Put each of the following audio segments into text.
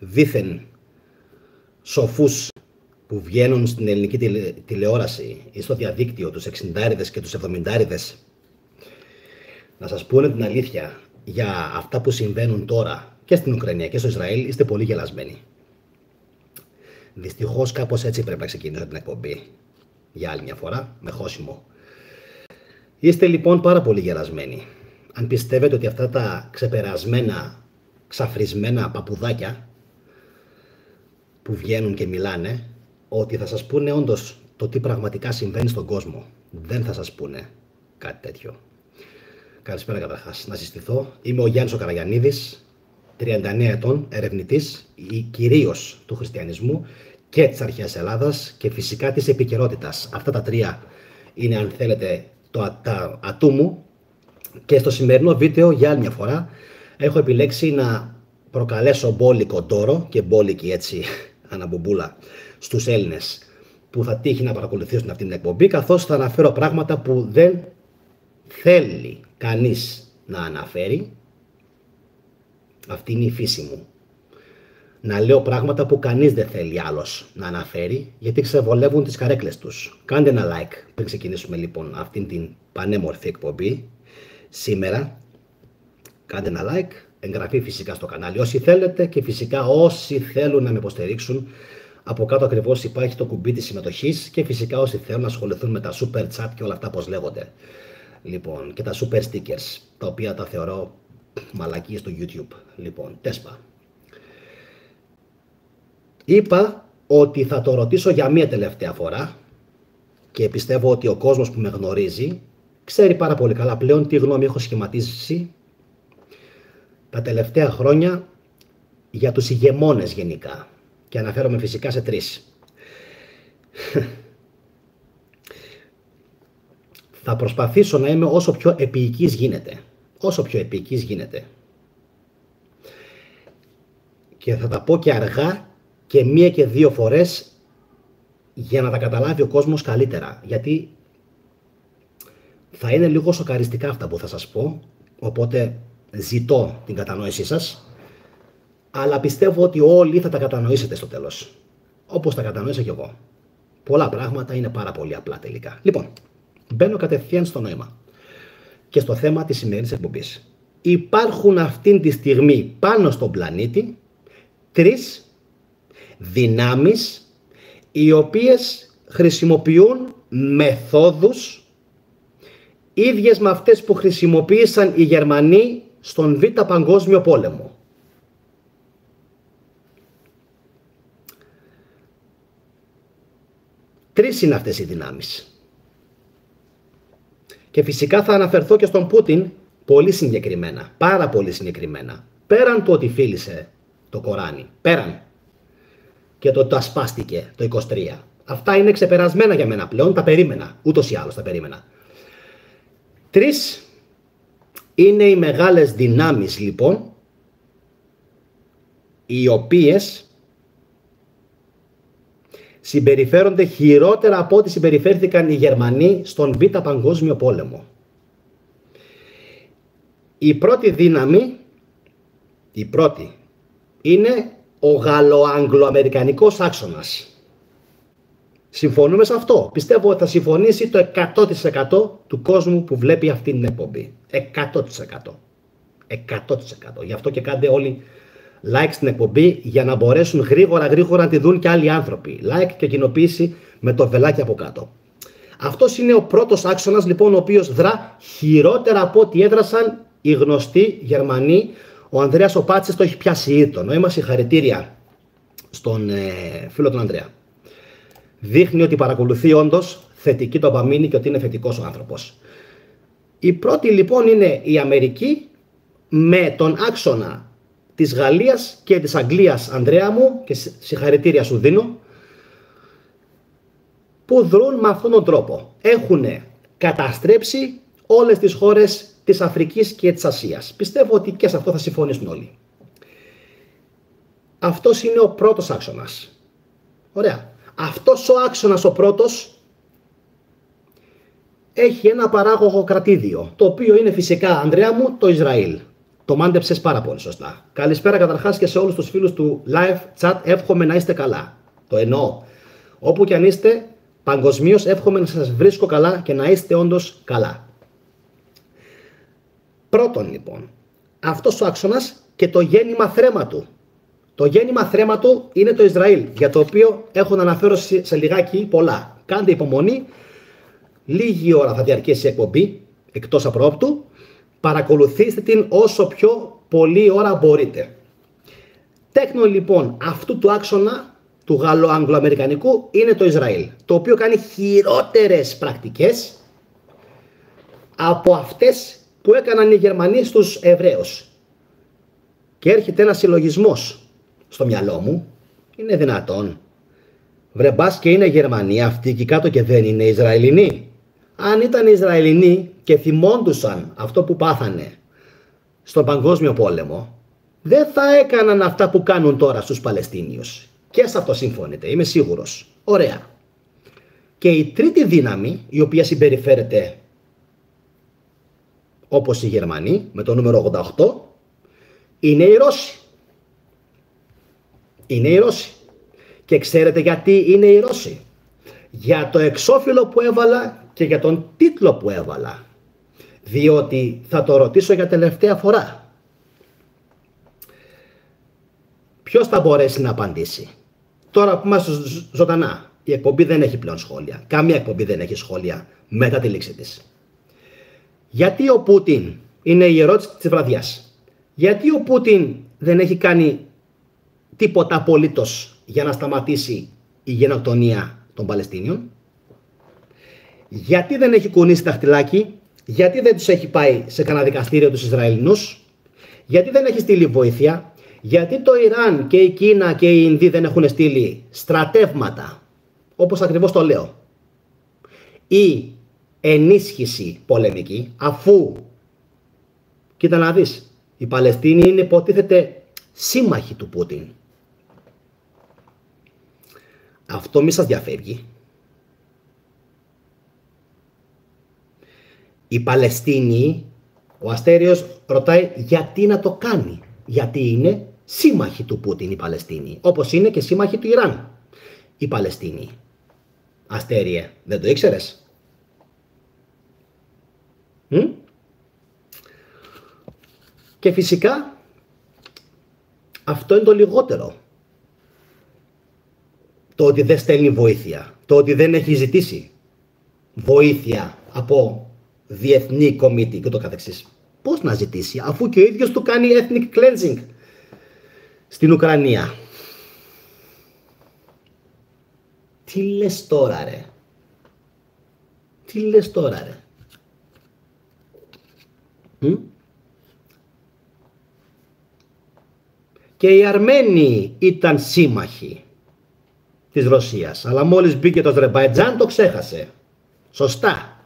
δήθεν σοφούς που βγαίνουν στην ελληνική τηλεόραση ή στο διαδίκτυο, τους 60άριδες και τους 70άριδες, να σας πούνε την αλήθεια για αυτά που συμβαίνουν τώρα και στην Ουκρανία και στο Ισραήλ, είστε πολύ γελασμένοι. Δυστυχώς κάπως έτσι πρέπει να ξεκινήσω την εκπομπή για άλλη μια φορά, με χώσιμο. Είστε λοιπόν πάρα πολύ γελασμένοι αν πιστεύετε ότι αυτά τα ξεπερασμένα, ξαφρισμένα παπουδάκια που βγαίνουν και μιλάνε, ότι θα σας πούνε όντως το τι πραγματικά συμβαίνει στον κόσμο. Δεν θα σας πούνε κάτι τέτοιο. Καλησπέρα καταρχάς. Να συστηθώ. Είμαι ο Γιάννης ο Καραγιαννίδης, 39 ετών, ερευνητής, κυρίως του χριστιανισμού και της αρχαίας Ελλάδας και φυσικά της επικαιρότητας. Αυτά τα τρία είναι, αν θέλετε, τα ατού μου. Και στο σημερινό βίντεο, για άλλη μια φορά, έχω επιλέξει να προκαλέσω μπόλικο ντόρο και μπόλικη έτσι αναμπομπούλα στους Έλληνες που θα τύχει να παρακολουθήσουν αυτή την εκπομπή, καθώς θα αναφέρω πράγματα που δεν θέλει κανείς να αναφέρει. Αυτή είναι η φύση μου. Να λέω πράγματα που κανείς δεν θέλει άλλος να αναφέρει, γιατί ξεβολεύουν τις καρέκλες τους. Κάντε ένα like πριν ξεκινήσουμε λοιπόν αυτήν την πανέμορφη εκπομπή. Σήμερα κάντε ένα like, εγγραφή φυσικά στο κανάλι όσοι θέλετε και φυσικά όσοι θέλουν να με υποστηρίξουν. Από κάτω ακριβώς υπάρχει το κουμπί της συμμετοχής και φυσικά όσοι θέλουν να ασχοληθούν με τα super chat και όλα αυτά πως λέγονται. Λοιπόν, και τα super stickers, τα οποία τα θεωρώ μαλακίες στο YouTube. Λοιπόν, τέσπα. Είπα ότι θα το ρωτήσω για μία τελευταία φορά και πιστεύω ότι ο κόσμος που με γνωρίζει ξέρει πάρα πολύ καλά πλέον τι γνώμη έχω σχηματίσει τα τελευταία χρόνια για τους ηγεμόνες γενικά. Και αναφέρομαι φυσικά σε τρεις. Θα προσπαθήσω να είμαι όσο πιο επίοικης γίνεται. Όσο πιο επίοικης γίνεται. Και θα τα πω και αργά και μία και δύο φορές για να τα καταλάβει ο κόσμος καλύτερα. Γιατί θα είναι λίγο σοκαριστικά αυτά που θα σας πω. Οπότε ζητώ την κατανόησή σας. Αλλά πιστεύω ότι όλοι θα τα κατανοήσετε στο τέλος. Όπως τα κατανόησα κι εγώ. Πολλά πράγματα είναι πάρα πολύ απλά τελικά. Λοιπόν, μπαίνω κατευθείαν στο νόημα και στο θέμα της σημερινής εκπομπής. Υπάρχουν αυτή τη στιγμή πάνω στον πλανήτη τρεις δυνάμεις οι οποίες χρησιμοποιούν μεθόδους ίδιες με αυτές που χρησιμοποίησαν οι Γερμανοί στον Β' Παγκόσμιο Πόλεμο. Τρεις είναι αυτές οι δυνάμεις. Και φυσικά θα αναφερθώ και στον Πούτιν πολύ συγκεκριμένα, πάρα πολύ συγκεκριμένα. Πέραν του ότι φίλησε το Κοράνι, πέραν και το ότι ασπάστηκε το 23. Αυτά είναι ξεπερασμένα για μένα πλέον, τα περίμενα, ούτως ή άλλως τα περίμενα. Τρεις είναι οι μεγάλες δυνάμεις λοιπόν, οι οποίες συμπεριφέρονται χειρότερα από ό,τι συμπεριφέρθηκαν οι Γερμανοί στον Β' Παγκόσμιο Πόλεμο. Η πρώτη δύναμη, η πρώτη, είναι ο γαλλο-αγγλο-αμερικανικός άξονας. Συμφωνούμε σε αυτό. Πιστεύω ότι θα συμφωνήσει το 100% του κόσμου που βλέπει αυτή την εκπομπή. 100%. 100%. Γι' αυτό και κάντε όλοι like στην εκπομπή για να μπορέσουν γρήγορα να τη δουν και άλλοι άνθρωποι. Like και κοινοποίηση με το βελάκι από κάτω. Αυτός είναι ο πρώτος άξονας λοιπόν, ο οποίος δρά χειρότερα από ό,τι έδρασαν οι γνωστοί Γερμανοί. Ο Ανδρέας ο Πάτσης το έχει πιάσει ήδη το νόημα. Συγχαρητήρια στον φίλο τον Ανδρέα. Δείχνει ότι παρακολουθεί όντως θετική ντοπαμίνη και ότι είναι θετικός ο άνθρωπος. Η πρώτη λοιπόν είναι η Αμερική με τον άξονα της Γαλλίας και της Αγγλίας, Ανδρέα μου, και συγχαρητήρια σου δίνω, που δρούν με αυτόν τον τρόπο. Έχουν καταστρέψει όλες τις χώρες της Αφρικής και της Ασίας. Πιστεύω ότι και σε αυτό θα συμφωνήσουν όλοι. Αυτός είναι ο πρώτος άξονας. Ωραία. Αυτός ο άξονας ο πρώτος έχει ένα παράγωγο κρατήδιο, το οποίο είναι φυσικά, Ανδρέα μου, το Ισραήλ. Το μάντεψες πάρα πολύ σωστά. Καλησπέρα καταρχάς και σε όλους τους φίλους του live chat. Εύχομαι να είστε καλά. Το εννοώ. Όπου και αν είστε, παγκοσμίως εύχομαι να σας βρίσκω καλά και να είστε όντως καλά. Πρώτον λοιπόν, αυτός ο άξονας και το γέννημα θρέμα του. Το γέννημα θρέμα του είναι το Ισραήλ, για το οποίο έχω να αναφέρω σε λιγάκι πολλά. Κάντε υπομονή, λίγη ώρα θα διαρκέσει η εκπομπή, εκτός απρόπτου. Παρακολουθήστε την όσο πιο πολλή ώρα μπορείτε. Τέκνο λοιπόν αυτού του άξονα του γαλλο-αγγλοαμερικανικού είναι το Ισραήλ, το οποίο κάνει χειρότερες πρακτικές από αυτές που έκαναν οι Γερμανοί στους Εβραίους. Και έρχεται ένας συλλογισμός στο μυαλό μου. Είναι δυνατόν? Βρε μπας και είναι Γερμανοί αυτοί εκεί κάτω και δεν είναι Ισραηλινοί? Αν ήταν Ισραηλινοί και θυμόντουσαν αυτό που πάθανε στον Παγκόσμιο Πόλεμο, δεν θα έκαναν αυτά που κάνουν τώρα στους Παλαιστίνιους. Και σε αυτό συμφωνείτε, είμαι σίγουρος. Ωραία. Και η τρίτη δύναμη, η οποία συμπεριφέρεται όπως οι Γερμανοί, με το νούμερο 88, είναι οι Ρώσοι. Είναι οι Ρώσοι. Και ξέρετε γιατί είναι οι Ρώσοι? Για το εξώφυλλο που έβαλα και για τον τίτλο που έβαλα. Διότι θα το ρωτήσω για τελευταία φορά. Ποιος θα μπορέσει να απαντήσει? Τώρα που είμαστε ζωντανά, η εκπομπή δεν έχει πλέον σχόλια. Καμία εκπομπή δεν έχει σχόλια μετά τη λήξη της. Γιατί ο Πούτιν, είναι η ερώτηση της βραδιάς, γιατί ο Πούτιν δεν έχει κάνει τίποτα απολύτως για να σταματήσει η γενοκτονία των Παλαιστίνιων? Γιατί δεν έχει κουνήσει δαχτυλάκι? Γιατί δεν τους έχει πάει σε κανένα δικαστήριο τους Ισραηλινούς? Γιατί δεν έχει στείλει βοήθεια? Γιατί το Ιράν και η Κίνα και οι Ινδοί δεν έχουν στείλει στρατεύματα, όπως ακριβώς το λέω, ή ενίσχυση πολεμική, αφού, κοίτα να δεις, οι Παλαιστίνοι είναι υποτίθεται σύμμαχοι του Πούτιν. Αυτό μη σας διαφεύγει? Οι Παλαιστίνοι, ο Αστέριος ρωτάει γιατί να το κάνει. Γιατί είναι σύμμαχοι του Πούτιν οι Παλαιστίνοι, όπως είναι και σύμμαχοι του Ιράν οι Παλαιστίνοι. Αστέριε, δεν το ήξερες? Και φυσικά αυτό είναι το λιγότερο. Το ότι δεν στέλνει βοήθεια, το ότι δεν έχει ζητήσει βοήθεια από διεθνή κομίτη και το καθεξής. Πώς να ζητήσει, αφού και ο ίδιος του κάνει ethnic cleansing στην Ουκρανία? Τι λες τώρα ρε? Τι λες τώρα ρε? Και οι Αρμένοι ήταν σύμμαχοι της Ρωσίας, αλλά μόλις μπήκε το Αζερμπαϊτζάν το ξέχασε. Σωστά,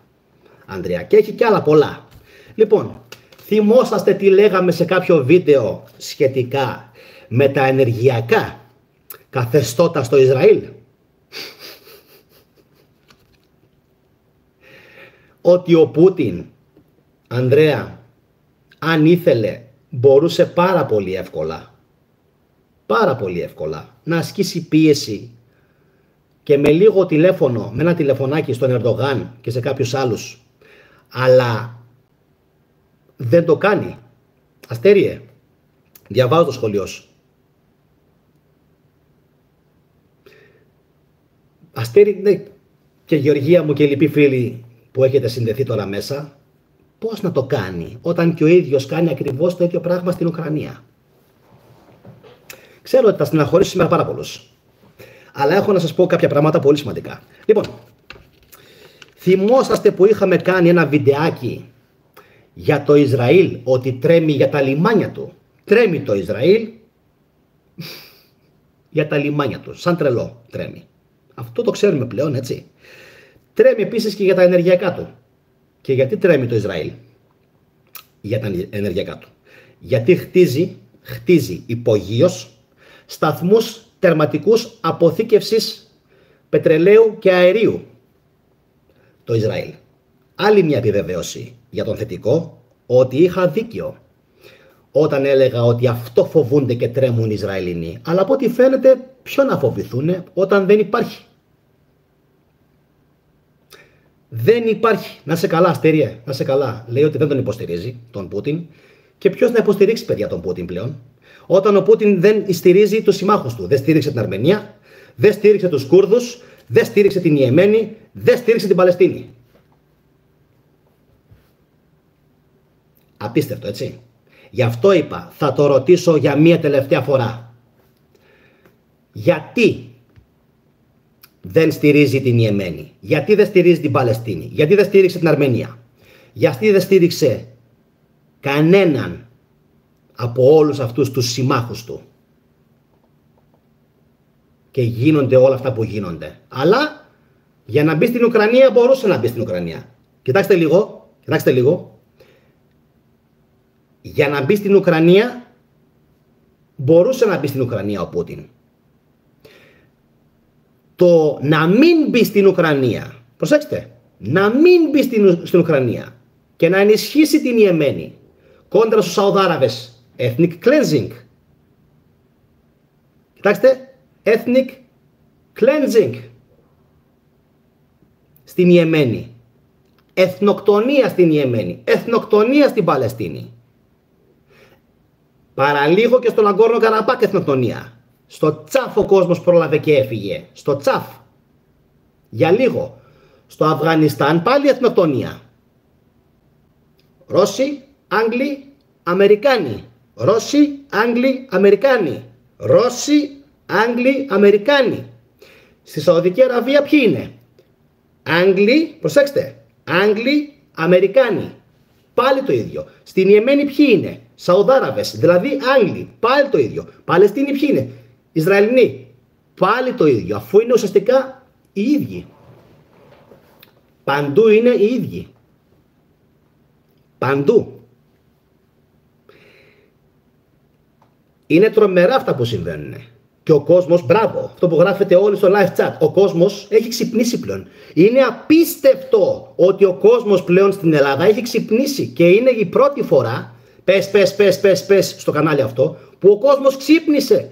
Ανδρέα, και έχει κι άλλα πολλά. Λοιπόν, θυμόσαστε τι λέγαμε σε κάποιο βίντεο σχετικά με τα ενεργειακά καθεστώτα στο Ισραήλ? Ότι ο Πούτιν, Ανδρέα, αν ήθελε, μπορούσε πάρα πολύ εύκολα να ασκήσει πίεση και με λίγο τηλέφωνο, με ένα τηλεφωνάκι στον Ερντογάν και σε κάποιους άλλους, αλλά δεν το κάνει. Αστέριε, διαβάζω το σχολείο σου. Αστέρι, ναι, και Γεωργία μου και λοιποί φίλοι που έχετε συνδεθεί τώρα μέσα, πώς να το κάνει όταν και ο ίδιος κάνει ακριβώς το ίδιο πράγμα στην Ουκρανία? Ξέρω ότι θα στεναχωρήσω σήμερα πάρα πολλούς, αλλά έχω να σας πω κάποια πράγματα πολύ σημαντικά. Λοιπόν, θυμόσαστε που είχαμε κάνει ένα βιντεάκι για το Ισραήλ, ότι τρέμει για τα λιμάνια του? Τρέμει το Ισραήλ για τα λιμάνια του, σαν τρελό τρέμει. Αυτό το ξέρουμε πλέον, έτσι. Τρέμει επίσης και για τα ενεργειακά του. Και γιατί τρέμει το Ισραήλ για τα ενεργειακά του? Γιατί χτίζει υπογείως σταθμούς τερματικούς αποθήκευσης πετρελαίου και αερίου. Το Ισραήλ. Άλλη μια επιβεβαίωση για τον θετικό, ότι είχα δίκιο. όταν έλεγα ότι αυτό φοβούνται και τρέμουν οι Ισραηλινοί. Αλλά από ό,τι φαίνεται, ποιο να φοβηθούν όταν δεν υπάρχει. Δεν υπάρχει. Να σε καλά, Αστέριε, να σε καλά. Λέει ότι δεν τον υποστηρίζει τον Πούτιν. Και ποιος να υποστηρίξει, παιδιά, τον Πούτιν πλέον, όταν ο Πούτιν δεν στηρίζει τους συμμάχους του. Δεν στήριξε την Αρμενία, δεν στήριξε τους Κούρδους, δεν στήριξε την Ιεμένη, δεν στήριξε την Παλαιστίνη. Απίστευτο, έτσι. Γι' αυτό είπα, θα το ρωτήσω για μία τελευταία φορά. Γιατί δεν στηρίζει την Ιεμένη, γιατί δεν στηρίζει την Παλαιστίνη, γιατί δεν στήριξε την Αρμενία, γιατί δεν στήριξε κανέναν από όλους αυτούς τους συμμάχους του και γίνονται όλα αυτά που γίνονται. Αλλά για να μπει στην Ουκρανία μπορούσε να μπει στην Ουκρανία. Κοιτάξτε λίγο. Για να μπει στην Ουκρανία μπορούσε να μπει στην Ουκρανία ο Πούτιν. Το να μην μπει στην Ουκρανία, προσέξτε, να μην μπει στην Ουκρανία και να ενισχύσει την Ιεμένη κόντρα στους Σαουδάραβες, ethnic cleansing. Κοιτάξτε, ethnic cleansing στην Ιεμένη, εθνοκτονία στην Ιεμένη, εθνοκτονία στην Παλαιστίνη. Παραλίγο και στον Αγκόρνο Καραμπάκ εθνοκτονία. Στο Τσαφ ο κόσμος πρόλαβε και έφυγε. Στο Τσαφ. Για λίγο. Στο Αφγανιστάν πάλι εθνοκτονία. Ρώσοι, Άγγλοι, Αμερικάνοι. Ρώσοι, Άγγλοι, Αμερικάνοι. Ρώσοι, Άγγλοι, Αμερικάνοι. Στη Σαουδική Αραβία ποιοι είναι? Άγγλοι, προσέξτε. Άγγλοι, Αμερικάνοι. Πάλι το ίδιο. Στην Ιεμένη ποιοι είναι? Σαουδάραβες, δηλαδή Άγγλοι. Πάλι το ίδιο. Παλαιστίνοι ποιοι είναι? Ισραηλινοί. Πάλι το ίδιο. Αφού είναι ουσιαστικά οι ίδιοι. Παντού είναι οι ίδιοι. Παντού. Είναι τρομερά αυτά που συμβαίνουν. Και ο κόσμος, μπράβο, αυτό που γράφετε όλοι στο live chat, ο κόσμος έχει ξυπνήσει πλέον. Είναι απίστευτο ότι ο κόσμος πλέον στην Ελλάδα έχει ξυπνήσει και είναι η πρώτη φορά, πες στο κανάλι αυτό, που ο κόσμος ξύπνησε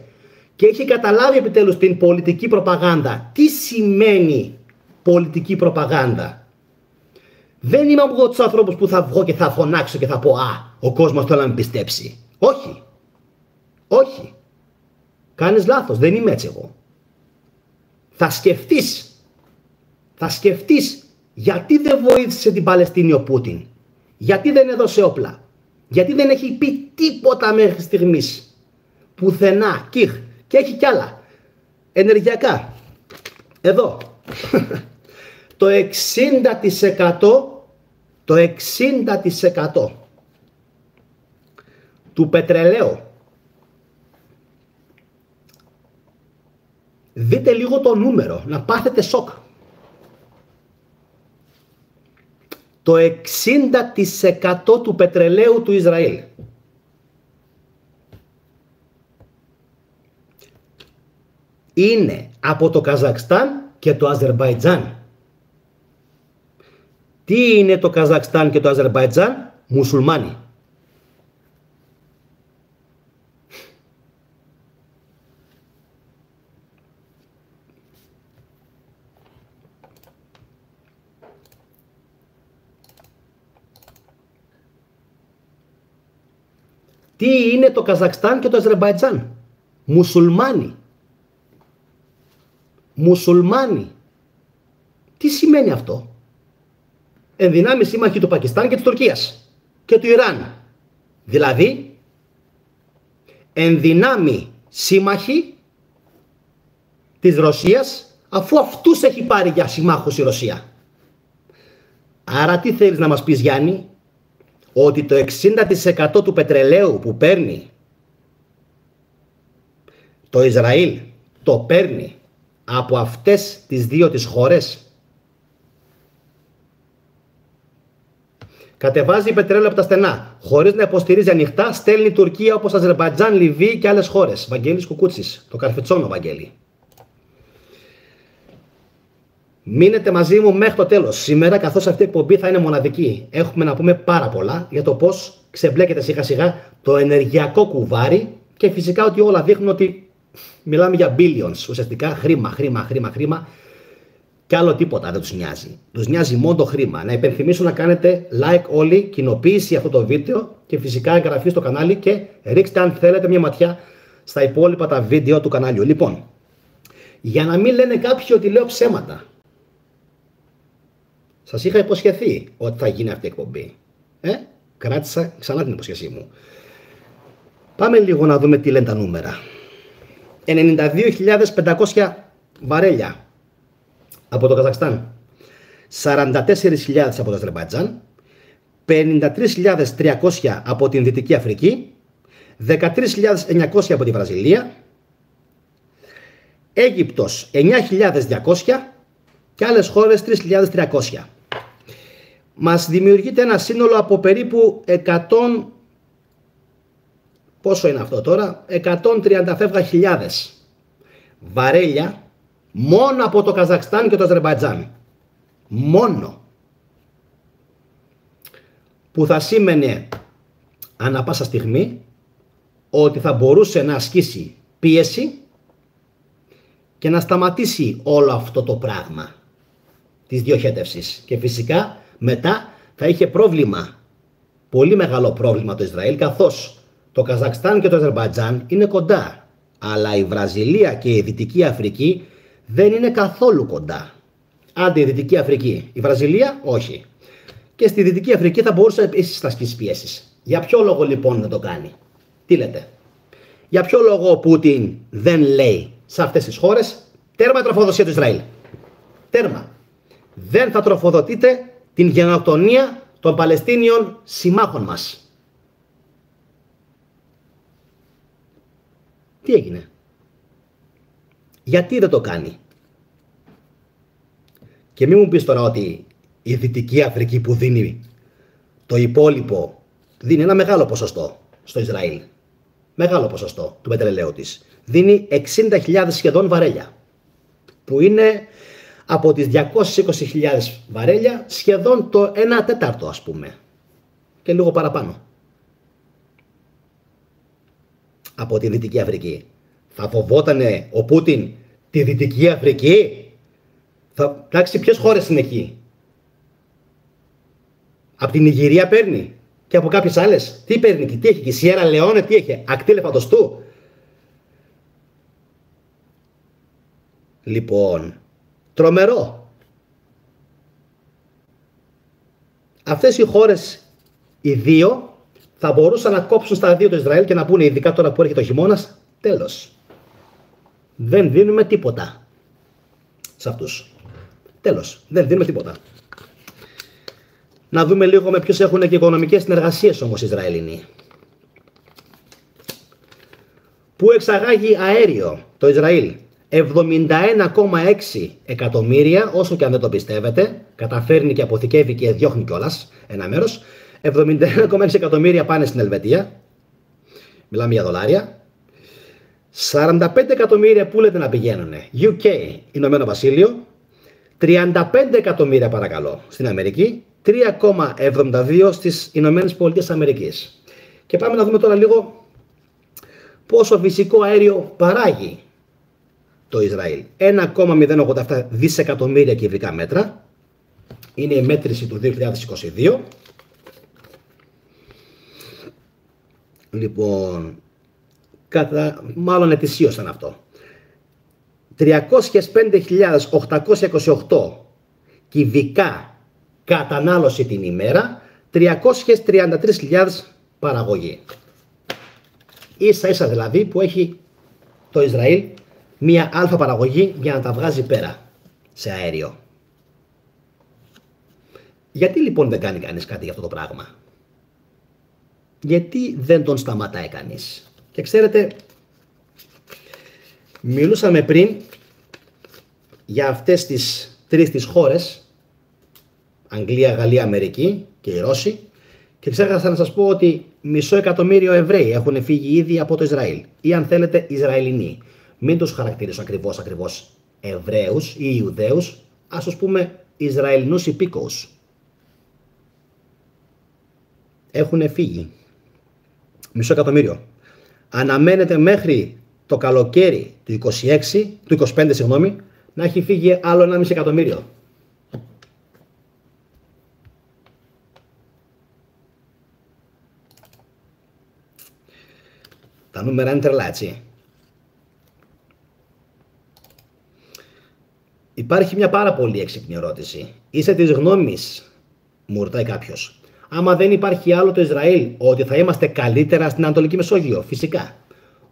και έχει καταλάβει επιτέλους την πολιτική προπαγάνδα. Τι σημαίνει πολιτική προπαγάνδα? Δεν είμαι από τους ανθρώπους που θα βγω και θα φωνάξω και θα πω «Α, ο κόσμος θέλει να με πιστέψει». Όχι. Όχι. Κάνεις λάθος, δεν είμαι έτσι εγώ. Θα σκεφτείς γιατί δεν βοήθησε την Παλαιστίνη ο Πούτιν, γιατί δεν έδωσε όπλα, γιατί δεν έχει πει τίποτα μέχρι στιγμής, πουθενά, και έχει κι άλλα, ενεργειακά. Εδώ, το 60% του πετρελαίου. Δείτε λίγο το νούμερο, να πάθετε σοκ. Το 60% του πετρελαίου του Ισραήλ είναι από το Καζακστάν και το Αζερμπαϊτζάν. Τι είναι το Καζακστάν και το Αζερμπαϊτζάν? Μουσουλμάνοι. Τι είναι το Καζακστάν και το Αζερμπαϊτζάν? Μουσουλμάνοι. Μουσουλμάνοι. Τι σημαίνει αυτό? Ενδυνάμει σύμμαχοι του Πακιστάν και της Τουρκίας και του Ιράν. Δηλαδή, ενδυνάμει σύμμαχοι της Ρωσίας, αφού αυτούς έχει πάρει για συμμάχους η Ρωσία. Άρα τι θέλεις να μας πεις, Γιάννη? Ότι το 60% του πετρελαίου που παίρνει το Ισραήλ το παίρνει από αυτές τις δύο τις χώρες. Κατεβάζει πετρέλαιο από τα στενά, χωρίς να υποστηρίζει ανοιχτά, στέλνει Τουρκία όπως Αζερμπαϊτζάν, Λιβύη και άλλες χώρες. Βαγγέλης Κουκούτσης, το Καρφετσόνο Βαγγέλη. Μείνετε μαζί μου μέχρι το τέλος. Σήμερα, καθώς αυτή η εκπομπή θα είναι μοναδική, έχουμε να πούμε πάρα πολλά για το πώς ξεμπλέκεται σιγά σιγά το ενεργειακό κουβάρι και φυσικά ότι όλα δείχνουν ότι μιλάμε για billions. Ουσιαστικά χρήμα και άλλο τίποτα δεν τους νοιάζει. Τους νοιάζει μόνο το χρήμα. Να υπενθυμίσω να κάνετε like όλοι, κοινοποίηση αυτό το βίντεο και φυσικά εγγραφή στο κανάλι και ρίξτε αν θέλετε μια ματιά στα υπόλοιπα τα βίντεο του καναλιού. Λοιπόν, για να μην λένε κάποιοι ότι λέω ψέματα. Σας είχα υποσχεθεί ότι θα γίνει αυτή η εκπομπή. Κράτησα ξανά την υποσχεσή μου. Πάμε λίγο να δούμε τι λένε τα νούμερα. 92.500 βαρέλια από το Καζακστάν. 44.000 από το Αζερμπαϊτζάν. 53.300 από την Δυτική Αφρική. 13.900 από τη Βραζιλία. Αίγυπτος 9.200 και άλλες χώρες 3.300. Μας δημιουργείται ένα σύνολο από περίπου 100, πόσο είναι αυτό τώρα, 130.000 βαρέλια μόνο από το Καζακστάν και το Αζερμπαϊτζάν. Μόνο. Που θα σήμαινε ανά πάσα στιγμή ότι θα μπορούσε να ασκήσει πίεση και να σταματήσει όλο αυτό το πράγμα της διοχέτευσης. Και φυσικά μετά θα είχε πρόβλημα, πολύ μεγάλο πρόβλημα το Ισραήλ, καθώς το Καζακστάν και το Αζερμπαϊτζάν είναι κοντά. Αλλά η Βραζιλία και η Δυτική Αφρική δεν είναι καθόλου κοντά. Άντε η Δυτική Αφρική, η Βραζιλία όχι. Και στη Δυτική Αφρική θα μπορούσε επίσης να ασκήσει πιέσεις. Για ποιο λόγο λοιπόν δεν το κάνει? Τι λέτε? Για ποιο λόγο ο Πούτιν δεν λέει σε αυτές τις χώρες τέρμα η τροφοδοσία του Ισραήλ? Τέρμα. Δεν θα τροφοδοτείτε την γενοκτονία των Παλαιστίνιων συμμάχων μας. Τι έγινε? Γιατί δεν το κάνει? Και μην μου πεις τώρα ότι η Δυτική Αφρική που δίνει το υπόλοιπο, δίνει ένα μεγάλο ποσοστό στο Ισραήλ. Μεγάλο ποσοστό του πετρελαίου της. Δίνει 60.000 σχεδόν βαρέλια. Που είναι από τις 220.000 βαρέλια σχεδόν το 1/4 ας πούμε. Και λίγο παραπάνω. Από τη Δυτική Αφρική. Θα φοβότανε ο Πούτιν τη Δυτική Αφρική? Εντάξει, ποιες χώρες είναι εκεί? Από την Νιγηρία παίρνει και από κάποιες άλλες. Τι παίρνει, τι έχει, η Σιέρα Λεόνε τι έχει, ακτή Ελεφαντοστού? Λοιπόν, τρομερό. Αυτές οι χώρες, οι δύο, θα μπορούσαν να κόψουν στα δύο το Ισραήλ και να πούνε, ειδικά τώρα που έρχεται ο χειμώνας, τέλος. Δεν δίνουμε τίποτα σε αυτούς. Τέλος, δεν δίνουμε τίποτα. Να δούμε λίγο με ποιους έχουν και οικονομικές συνεργασίες όμως οι Ισραηλινοί. Που εξαγάγει αέριο το Ισραήλ? 71,6 εκατομμύρια, όσο και αν δεν το πιστεύετε, καταφέρνει και αποθηκεύει και διώχνει κιόλας ένα μέρος. 71,6 εκατομμύρια πάνε στην Ελβετία, μιλάμε για δολάρια. 45 εκατομμύρια που λέτε να πηγαίνουν UK, Ηνωμένο Βασίλειο. 35 εκατομμύρια παρακαλώ στην Αμερική. 3,72 στις Ηνωμένες Πολιτείες Αμερικής. Και πάμε να δούμε τώρα λίγο πόσο φυσικό αέριο παράγει το Ισραήλ. 1,087 δισεκατομμύρια κυβικά μέτρα. Είναι η μέτρηση του 2022. Λοιπόν, μάλλον ετησίως ήταν αυτό. 305.828 κυβικά κατανάλωση την ημέρα, 333.000 παραγωγή. Ίσα ίσα δηλαδή που έχει το Ισραήλ μία αλφα παραγωγή για να τα βγάζει πέρα σε αέριο. Γιατί λοιπόν δεν κάνει κανείς κάτι για αυτό το πράγμα? Γιατί δεν τον σταματάει κανείς? Και ξέρετε, μιλούσαμε πριν για αυτές τις τρεις τις χώρες, Αγγλία, Γαλλία, Αμερική και οι Ρώσοι, και ξέχασα να σας πω ότι 500.000 Εβραίοι έχουν φύγει ήδη από το Ισραήλ, ή αν θέλετε Ισραηλινοί. Μην τους χαρακτηρίσω ακριβώς Εβραίους ή Ιουδαίους, ας πούμε Ισραηλινούς υπήκοους. Έχουν φύγει. 500.000. Αναμένεται μέχρι το καλοκαίρι του 25, συγγνώμη, να έχει φύγει άλλο 1,5 εκατομμύριο. Τα νούμερα είναι τρελά, έτσι. Υπάρχει μια πάρα πολύ έξυπνη ερώτηση. Είσαι της γνώμης, μου ρωτάει κάποιος, άμα δεν υπάρχει άλλο το Ισραήλ, ότι θα είμαστε καλύτερα στην Ανατολική Μεσόγειο? Φυσικά.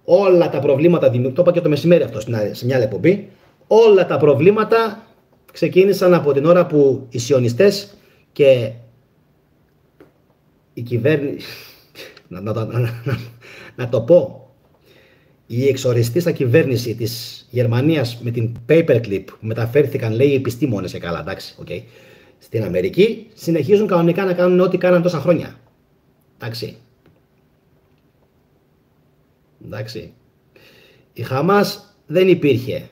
Όλα τα προβλήματα, το είπα και το μεσημέρι αυτό σε μια άλλη εκπομπή, όλα τα προβλήματα ξεκίνησαν από την ώρα που οι σιωνιστές και η κυβέρνηση, να το πω, η εξοριστήσα κυβέρνηση της Γερμανίας με την paperclip που μεταφέρθηκαν, λέει, οι επιστήμονες και καλά, εντάξει, okay, στην Αμερική, συνεχίζουν κανονικά να κάνουν ό,τι κάναν τόσα χρόνια. Εντάξει. Εντάξει. Η Χαμάς δεν υπήρχε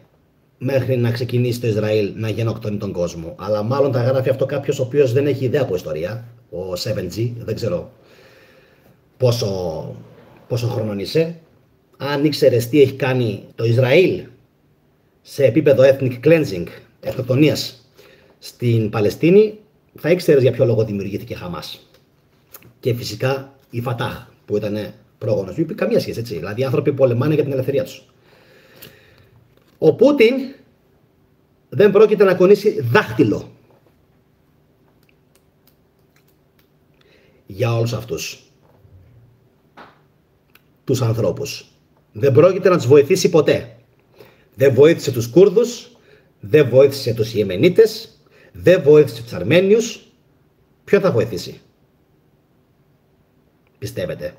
μέχρι να ξεκινήσει το Ισραήλ να γενοκτονεί τον κόσμο. Αλλά μάλλον τα γράφει αυτό κάποιος ο οποίος δεν έχει ιδέα από ιστορία. Ο 7G, δεν ξέρω πόσο χρονών είσαι. Αν ήξερες τι έχει κάνει το Ισραήλ σε επίπεδο ethnic cleansing, αυτοκτονίας στην Παλαιστίνη, θα ήξερες για ποιο λόγο δημιουργήθηκε η Χαμάς. Και φυσικά η Φατάχ που ήταν πρόγονος. Καμία σχέση, έτσι. Δηλαδή οι άνθρωποι πολεμάνε για την ελευθερία τους. Ο Πούτιν δεν πρόκειται να κονίσει δάχτυλο για όλους αυτούς τους ανθρώπους. Δεν πρόκειται να τους βοηθήσει ποτέ. Δεν βοήθησε τους Κούρδους, δεν βοήθησε τους Ιεμενίτες, δεν βοήθησε τους Αρμένιους. Ποιον θα βοηθήσει? Πιστεύετε?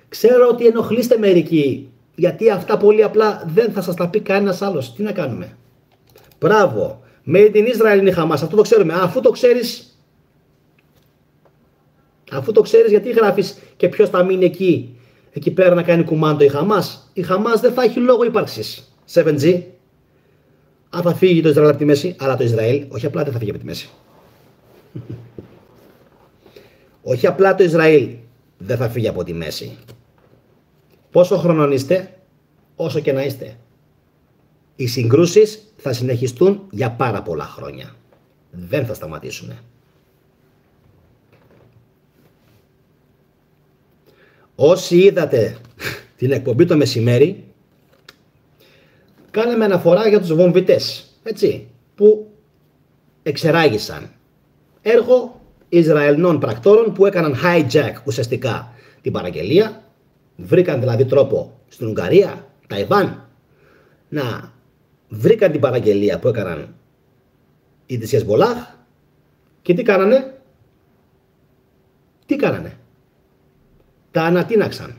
Ξέρω ότι ενοχλείστε μερικοί, γιατί αυτά πολύ απλά δεν θα σας τα πει κανένας άλλος. Τι να κάνουμε? Μπράβο. Με την Ισραήλ είναι η Χαμάς. Αυτό το ξέρουμε. Αφού το ξέρεις, γιατί γράφεις και ποιος θα μείνει εκεί πέρα να κάνει κουμάντο η Χαμάς? Η Χαμάς δεν θα έχει λόγο ύπαρξης. 7G. Αν θα φύγει το Ισραήλ από τη μέση, αλλά το Ισραήλ όχι απλά δεν θα φύγει από τη μέση. Όχι απλά το Ισραήλ δεν θα φύγει από τη μέση. Πόσο χρονών είστε, όσο και να είστε, οι συγκρούσεις θα συνεχιστούν για πάρα πολλά χρόνια. Δεν θα σταματήσουν. Όσοι είδατε την εκπομπή το μεσημέρι, κάναμε αναφορά για τους βομβιτές, έτσι, που εξεράγησαν. Έργο Ισραηλινών πρακτόρων που έκαναν hijack ουσιαστικά την παραγγελία. Βρήκαν δηλαδή τρόπο στην Ουγγαρία, Ταϊβάν, να βρήκαν την παραγγελία που έκαναν οι της Χεσμολάχ και τι κάνανε? Τα ανατείναξαν.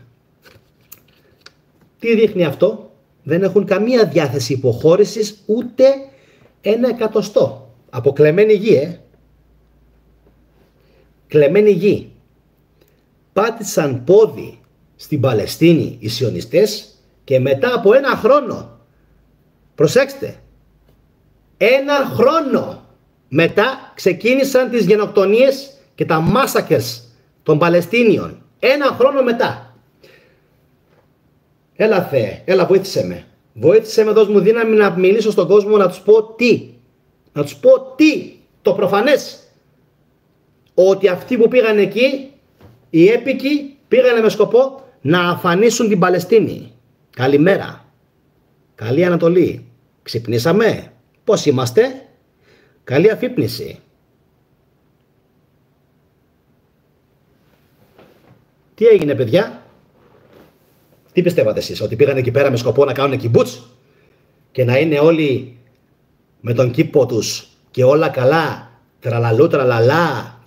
Τι δείχνει αυτό? Δεν έχουν καμία διάθεση υποχώρησης ούτε 1%. Από κλεμμένη γη, κλεμμένη γη. Πάτησαν πόδι στην Παλαιστίνη οι σιωνιστές και μετά από 1 χρόνο, προσέξτε, 1 χρόνο μετά ξεκίνησαν τις γενοκτονίες και τα massacres των Παλαιστίνιων. 1 χρόνο μετά. Έλα Θεέ, έλα βοήθησέ με. Βοήθησέ με, δώσ' μου δύναμη να μιλήσω στον κόσμο, να τους πω τι. Να τους πω τι, το προφανές. Ότι αυτοί που πήγαν εκεί, οι έπικοι, πήγανε με σκοπό να αφανίσουν την Παλαιστίνη. Καλημέρα. Καλή Ανατολή. Ξυπνήσαμε? Πώς είμαστε? Καλή αφύπνιση. Τι έγινε, παιδιά? Τι πιστεύατε εσείς? Ότι πήγαν εκεί πέρα με σκοπό να κάνουν κιμπούτς και να είναι όλοι με τον κήπο τους και όλα καλά, τραλαλού τραλαλά,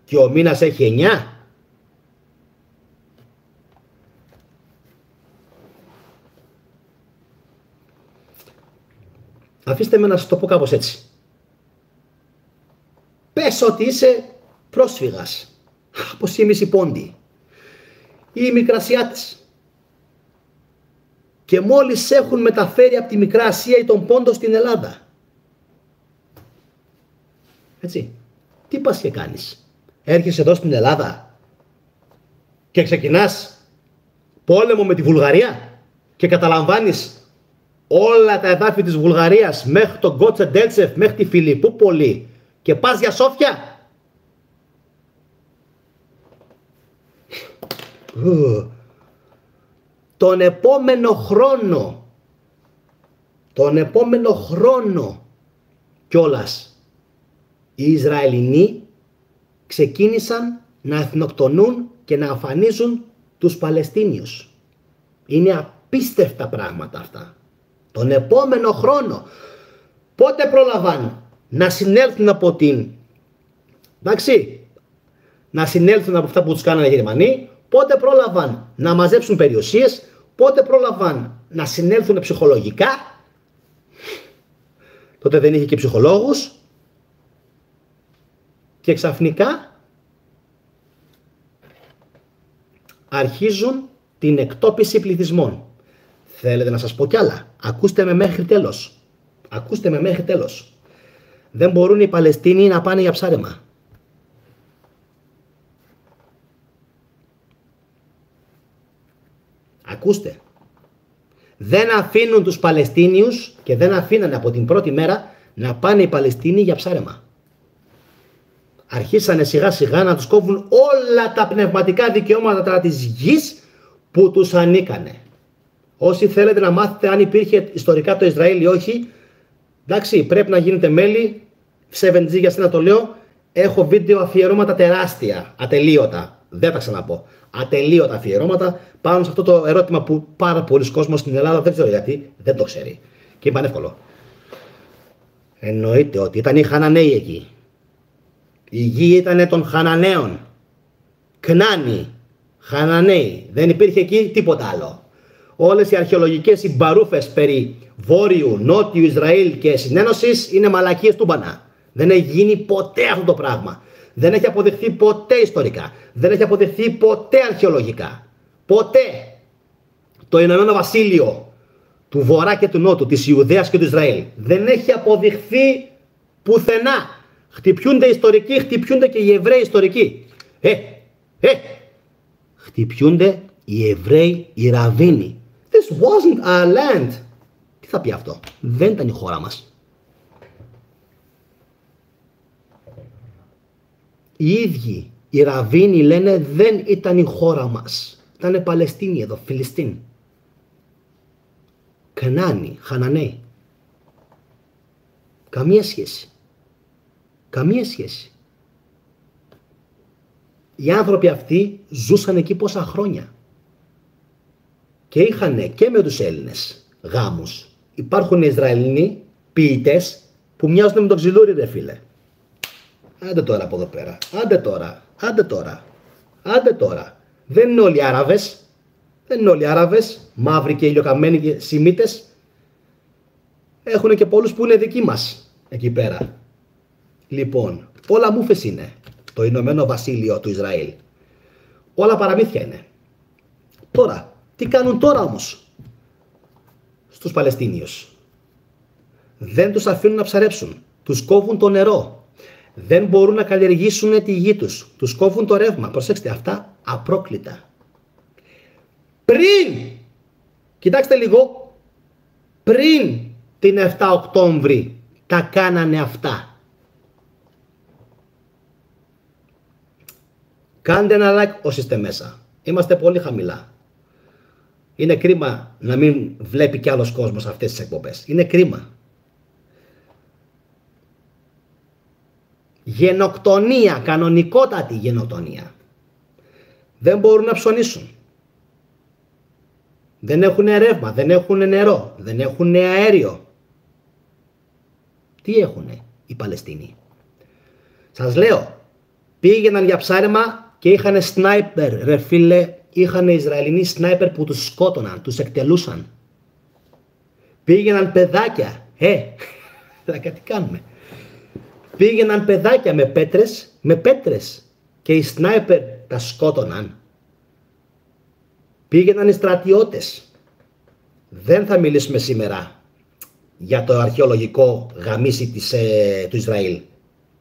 και ο μήνας έχει 9? Αφήστε με να σας το πω κάπως έτσι. Πες ότι είσαι πρόσφυγας από Σίμιση Πόντι ή οι Μικρασιάτες και μόλις έχουν μεταφέρει από τη Μικρά Ασία ή τον Πόντο στην Ελλάδα Έτσι. Τι πας και κάνεις? Έρχεσαι εδώ στην Ελλάδα και ξεκινάς πόλεμο με τη Βουλγαρία και καταλαμβάνεις όλα τα εδάφη της Βουλγαρίας μέχρι τον Γκότσε Ντέλτσεφ, μέχρι τη Φιλιππούπολη και πας για Σόφια? Τον επόμενο χρόνο κιόλας οι Ισραηλινοί ξεκίνησαν να εθνοκτονούν και να αφανίζουν τους Παλαιστίνιους. Είναι απίστευτα πράγματα αυτά. Τον επόμενο χρόνο. Πότε πρόλαβαν να συνέλθουν από την... Εντάξει, να συνέλθουν από αυτά που τους κάνανε οι Γερμανοί, πότε πρόλαβαν να μαζέψουν περιουσίες, πότε πρόλαβαν να συνέλθουν ψυχολογικά. Τότε δεν είχε και ψυχολόγους. Και ξαφνικά αρχίζουν την εκτόπιση πληθυσμών. Θέλετε να σας πω κι άλλα? Ακούστε με μέχρι τέλος. Ακούστε με μέχρι τέλος. Δεν μπορούν οι Παλαιστίνοι να πάνε για ψάρεμα. Ακούστε. Δεν αφήνουν τους Παλαιστίνιους και δεν αφήνανε από την πρώτη μέρα να πάνε οι Παλαιστίνοι για ψάρεμα. Αρχίσανε σιγά σιγά να τους κόβουν όλα τα πνευματικά δικαιώματα της γης που τους ανήκανε. Όσοι θέλετε να μάθετε αν υπήρχε ιστορικά το Ισραήλ ή όχι, εντάξει, πρέπει να γίνετε μέλη. 7G για σένα το λέω. Έχω βίντεο αφιερώματα τεράστια, ατελείωτα. Δεν τα ξαναπώ. Ατελείωτα αφιερώματα πάνω σε αυτό το ερώτημα που πάρα πολλοί κόσμος στην Ελλάδα δεν ξέρω γιατί δεν το ξέρει. Και είναι πανεύκολο. Εννοείται ότι ήταν οι Χαναναίοι εκεί. Η γη ήταν των Χαναναίων. Κνάνοι, Χαναναίοι. Δεν υπήρχε εκεί τίποτα άλλο. Όλες οι αρχαιολογικές συμπαρούφες περί Βόρειου, Νότιου Ισραήλ και συνένωσης είναι μαλακίες τούμπανα. Δεν έχει γίνει ποτέ αυτό το πράγμα. Δεν έχει αποδειχθεί ποτέ ιστορικά. Δεν έχει αποδειχθεί ποτέ αρχαιολογικά. Ποτέ. Το Ηνωμένο Βασίλειο του Βορρά και του Νότου, της Ιουδαίας και του Ισραήλ, δεν έχει αποδειχθεί πουθενά. Χτυπιούνται οι ιστορικοί, χτυπιούνται και οι Εβραίοι ιστορικοί. Χτυπιούνται οι Εβραίοι, οι Ραβίνοι. This wasn't our land. Τι θα πει αυτό? Δεν ήταν η χώρα μας. Οι ίδιοι οι Ραβίνοι λένε δεν ήταν η χώρα μας. Ήτανε Παλαιστίνοι εδώ, Φιλιστίν. Κνάνοι, Χαναναίοι. Καμία σχέση. Καμία σχέση. Οι άνθρωποι αυτοί ζούσαν εκεί πόσα χρόνια. Και είχαν και με τους Έλληνες γάμους. Υπάρχουν Ισραηλινοί ποιητές που μοιάζουν με τον Ξυλούρη, ρε φίλε. Άντε τώρα από εδώ πέρα. Άντε τώρα. Άντε τώρα. Άντε τώρα. Δεν είναι όλοι Άραβες. Δεν είναι όλοι Άραβες. Μαύροι και ηλιοκαμένοι και Σιμίτες. Έχουν και πολλούς που είναι δικοί μας εκεί πέρα. Λοιπόν, όλα μούφες είναι. Το Ηνωμένο Βασίλειο του Ισραήλ. Όλα παραμύθια είναι. Τώρα, τι κάνουν τώρα όμως στους Παλαιστίνιους? Δεν τους αφήνουν να ψαρέψουν. Τους κόβουν το νερό. Δεν μπορούν να καλλιεργήσουν τη γη τους. Τους κόβουν το ρεύμα. Προσέξτε, αυτά απρόκλητα. Πριν, κοιτάξτε λίγο, πριν την 7 Οκτώβρη τα κάνανε αυτά. Κάντε ένα like όσοι είστε μέσα. Είμαστε πολύ χαμηλά. Είναι κρίμα να μην βλέπει κι άλλος κόσμος αυτές τις εκπομπές. Είναι κρίμα. Γενοκτονία, κανονικότατη γενοκτονία. Δεν μπορούν να ψωνίσουν. Δεν έχουν ρεύμα, δεν έχουν νερό, δεν έχουν αέριο. Τι έχουνε οι Παλαιστίνοι? Σας λέω, πήγαιναν για ψάρεμα και είχαν σνάιπερ, ρε φίλε, είχαν Ισραηλινοί σνάιπερ που τους σκότωναν, τους εκτελούσαν. Πήγαιναν παιδάκια, τι κάνουμε? Πήγαιναν παιδάκια με πέτρες και οι σνάιπερ τα σκότωναν. Πήγαιναν οι στρατιώτες. Δεν θα μιλήσουμε σήμερα για το αρχαιολογικό γαμίσι του Ισραήλ.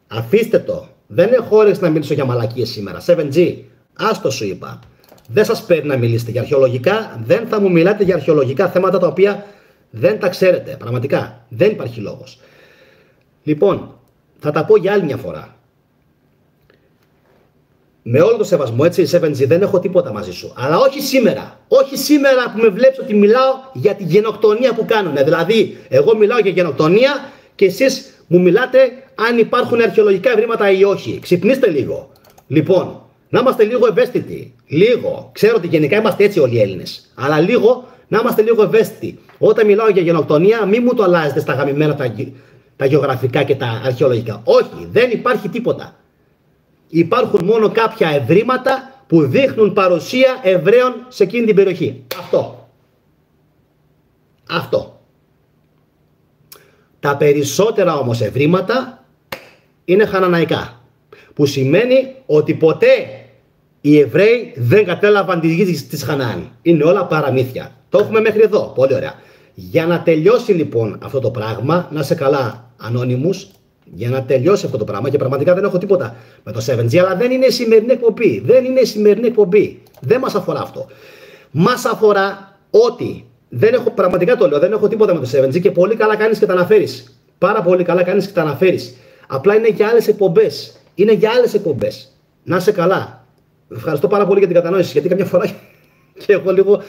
Αφήστε το. Δεν έχω όρεξη να μιλήσω για μαλακίες σήμερα. 7G, άστο σου είπα. Δεν σας παίρνει να μιλήσετε για αρχαιολογικά. Δεν θα μου μιλάτε για αρχαιολογικά θέματα τα οποία δεν τα ξέρετε. Πραγματικά. Δεν υπάρχει λόγος. Λοιπόν, θα τα πω για άλλη μια φορά. Με όλο το σεβασμό, έτσι, 7G, δεν έχω τίποτα μαζί σου. Αλλά όχι σήμερα. Όχι σήμερα που με βλέπεις ότι μιλάω για τη γενοκτονία που κάνουν. Δηλαδή, εγώ μιλάω για γενοκτονία και εσείς μου μιλάτε αν υπάρχουν αρχαιολογικά ευρήματα ή όχι. Ξυπνήστε λίγο. Λοιπόν, να είμαστε λίγο ευαίσθητοι. Λίγο. Ξέρω ότι γενικά είμαστε έτσι όλοι οι Έλληνες. Αλλά λίγο, να είμαστε λίγο ευαίσθητοι. Όταν μιλάω για γενοκτονία, μην μου το αλλάζετε στα γαμημένα τα γεωγραφικά και τα αρχαιολογικά. Όχι, δεν υπάρχει τίποτα. Υπάρχουν μόνο κάποια ευρήματα που δείχνουν παρουσία Εβραίων σε εκείνη την περιοχή. Αυτό. Τα περισσότερα όμως ευρήματα είναι χαναναϊκά. Που σημαίνει ότι ποτέ οι Εβραίοι δεν κατέλαβαν τη γη της Χαναάν. Είναι όλα παραμύθια. Το έχουμε μέχρι εδώ. Πολύ ωραία. Για να τελειώσει λοιπόν αυτό το πράγμα, να σε καλά Anonymous, για να τελειώσει αυτό το πράγμα, και πραγματικά δεν έχω τίποτα με το 7G, αλλά δεν είναι η σημερινή εκπομπή. Δεν είναι η σημερινή εκπομπή. Δεν μας αφορά αυτό. Μας αφορά ότι δεν έχω, πραγματικά το λέω, δεν έχω τίποτα με το 7G και πολύ καλά κάνεις και τα αναφέρεις. Πάρα πολύ καλά κάνεις και τα αναφέρεις. Απλά είναι για άλλες εκπομπές. Είναι για άλλες εκπομπές. Να είσαι καλά. Ευχαριστώ πάρα πολύ για την κατανόηση, γιατί καμιά φορά και εγώ λίγο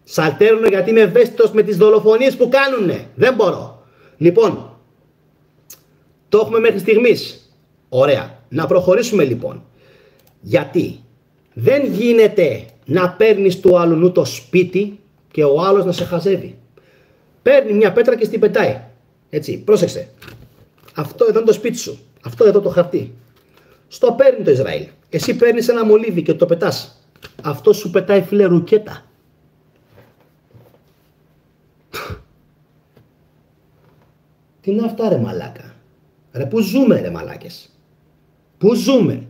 σαλτέρνω γιατί είμαι ευαίσθητος με τις δολοφονίες που κάνουνε. Δεν μπορώ. Λοιπόν, το έχουμε μέχρι στιγμής. Ωραία. Να προχωρήσουμε λοιπόν. Γιατί δεν γίνεται να παίρνεις του άλλου το σπίτι και ο άλλος να σε χαζεύει. Παίρνει μια πέτρα και στην πετάει. Έτσι, πρόσεξε. Αυτό εδώ είναι το σπίτι σου. Αυτό εδώ το χαρτί. Στο παίρνει το Ισραήλ. Εσύ παίρνεις ένα μολύβι και το πετάς. Αυτό σου πετάει, φίλε, ρουκέτα. Τι είναι αυτά, ρε μαλάκα? Ρε, πού ζούμε, ρε μαλάκες? Πού ζούμε?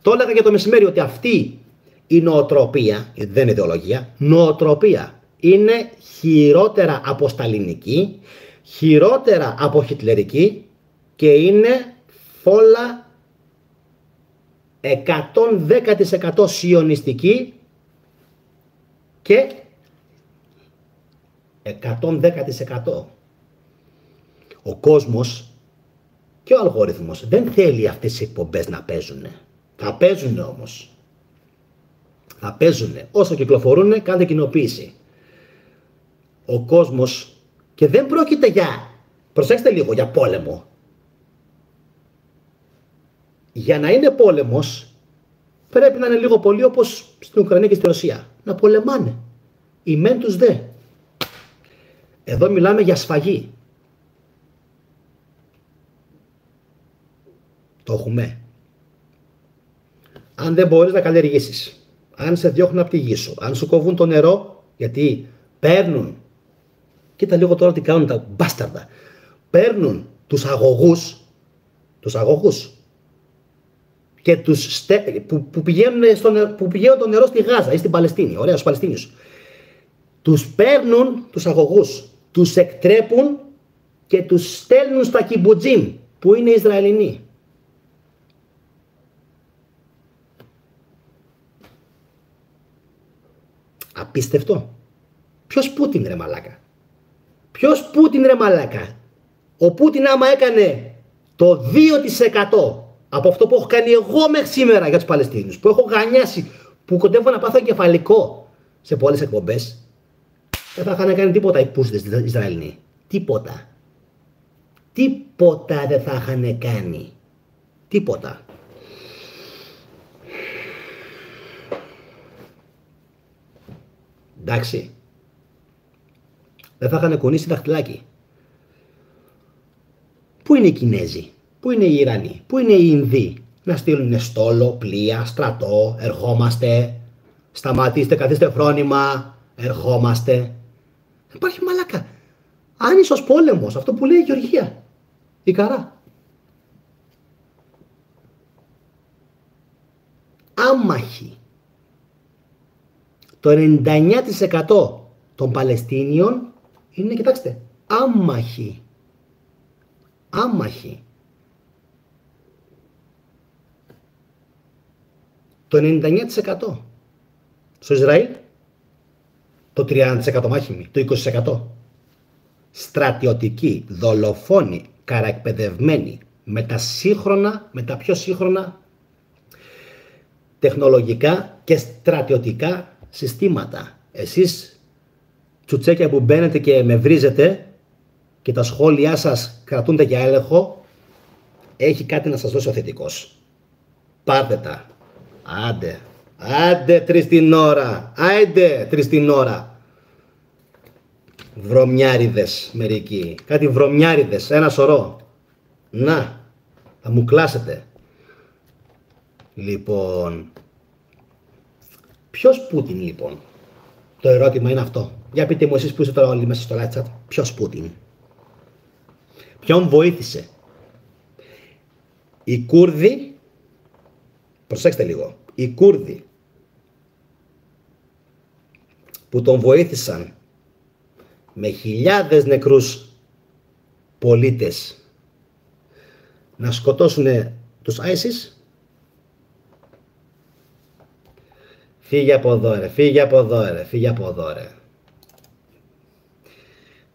Το έλεγα για το μεσημέρι ότι αυτή η νοοτροπία, δεν είναι ιδεολογία, νοοτροπία είναι χειρότερα από σταλινική, χειρότερα από χιτλερική και είναι φόλα 110% σιωνιστική και 110%. Ο κόσμος και ο αλγόριθμος δεν θέλει αυτές τις εκπομπές να παίζουν. Θα παίζουν όμως. Θα παίζουν. Όσο κυκλοφορούν, κάντε κοινοποίηση. Ο κόσμος, και δεν πρόκειται για, προσέξτε λίγο, για πόλεμο. Για να είναι πόλεμος πρέπει να είναι λίγο πολύ όπως στην Ουκρανία και στη Ρωσία. Να πολεμάνε. Οι μεν τους δε. Εδώ μιλάμε για σφαγή. Το έχουμε. Αν δεν μπορείς να καλλιεργήσεις, αν σε διώχνουν από τη γη σου, αν σου κόβουν το νερό, γιατί παίρνουν, κοίτα λίγο τώρα τι κάνουν τα μπάσταρδα, παίρνουν τους αγωγούς και που πηγαίνουν το νερό στη Γάζα ή στην Παλαιστίνη, ωραία, στους Παλαιστίνιους. Τους παίρνουν τους αγωγούς, τους εκτρέπουν και τους στέλνουν στα κιμπουτζίν που είναι Ισραηλινοί. Απίστευτο. Ποιος Πούτιν, ρε μαλάκα? Ποιος Πούτιν, ρε μαλάκα? Ο Πούτιν άμα έκανε το 2% από αυτό που έχω κάνει εγώ μέχρι σήμερα για τους Παλαιστίνιους, που έχω γανιάσει, που κοντεύω να πάθω εγκεφαλικό σε πολλές εκπομπές, δεν θα είχαν κάνει τίποτα οι πούστες Ισραηλινοί. Τίποτα. Τίποτα δεν θα είχαν κάνει. Τίποτα. Εντάξει. Δεν θα είχαν κουνήσει δαχτυλάκι. Πού είναι οι Κινέζοι? Πού είναι οι Ιρανοί? Πού είναι οι Ινδοί? Να στείλουν στόλο, πλοία, στρατό, ερχόμαστε. Σταματήστε, καθίστε φρόνημα, ερχόμαστε. Υπάρχει μαλάκα. Άνισος πόλεμος, αυτό που λέει η Γεωργία. Η Καρά. Άμαχοι. Το 99% των Παλαιστίνιων είναι, κοιτάξτε, άμαχοι. Άμαχοι. το 99%. Στο Ισραήλ το 30% μάχημοι, το 20%. Στρατιωτικοί, δολοφόνοι, καραεκπαιδευμένοι, με τα πιο σύγχρονα τεχνολογικά και στρατιωτικά συστήματα. Εσείς, τσουτσέκια που μπαίνετε και με βρίζετε και τα σχόλιά σας κρατούνται για έλεγχο, έχει κάτι να σας δώσει ο θετικός. Πάρτε τα. Άντε 3 την ώρα. Άντε 3 την ώρα. Βρωμιάριδες μερικοί. Κάτι βρωμιάριδες. Ένα σωρό. Να. Θα μου κλάσετε. Λοιπόν. Ποιος Πούτιν λοιπόν? Το ερώτημα είναι αυτό. Για πείτε μου εσείς που είστε τώρα όλοι μέσα στο live chat. Ποιος Πούτιν? Ποιον βοήθησε? Οι Κούρδοι. Προσέξτε λίγο. Οι Κούρδοι που τον βοήθησαν με χιλιάδες νεκρούς πολίτες να σκοτώσουν τους ISIS. Φύγε από εδώ ρε, φύγε από εδώ ρε, φύγε από εδώ ρε.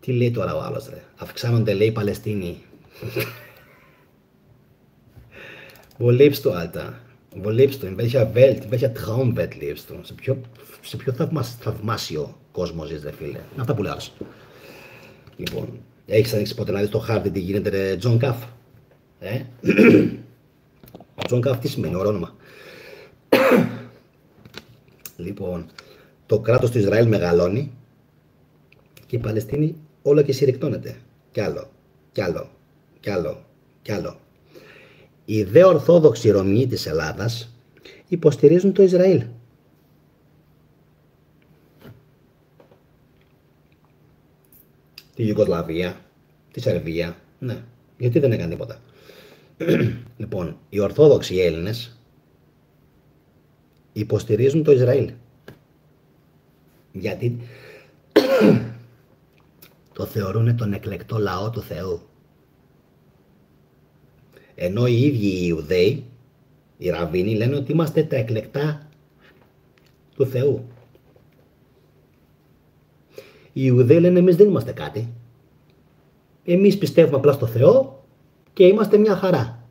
Τι λέει τώρα ο άλλος ρε? Αυξάνονται λέει οι Παλαιστίνοι. Wo lebst du, Alter? Wo lebst du? In welcher Welt? In welcher Traumwelt lebst du? Σε ποιο θαυμάσιο κόσμο ζεις, ρε φίλε? Αυτά που λέω. Λοιπόν, έχεις ανοίξει ποτέ να δεις το χάρτη τι γίνεται, ρε Τζον Καφ? Τζον Καφ τι σημαίνει, ωραίο όνομα. Λοιπόν, το κράτος του Ισραήλ μεγαλώνει και η Παλαιστίνη όλο και συρρυκτώνεται. Κι άλλο, κι άλλο, κι άλλο, κι άλλο. Οι δε Ορθόδοξοι Ρωμιοί της Ελλάδας υποστηρίζουν το Ισραήλ. Τη Ιουγκοσλαβία, τη Σερβία, ναι. Γιατί δεν έκανε τίποτα. Λοιπόν, οι Ορθόδοξοι Έλληνες υποστηρίζουν το Ισραήλ. Γιατί το θεωρούν τον εκλεκτό λαό του Θεού. Ενώ οι ίδιοι οι Ιουδαίοι, οι Ραβίνοι, λένε ότι είμαστε τα εκλεκτά του Θεού. Οι Ιουδαίοι λένε εμείς δεν είμαστε κάτι. Εμείς πιστεύουμε απλά στο Θεό και είμαστε μια χαρά.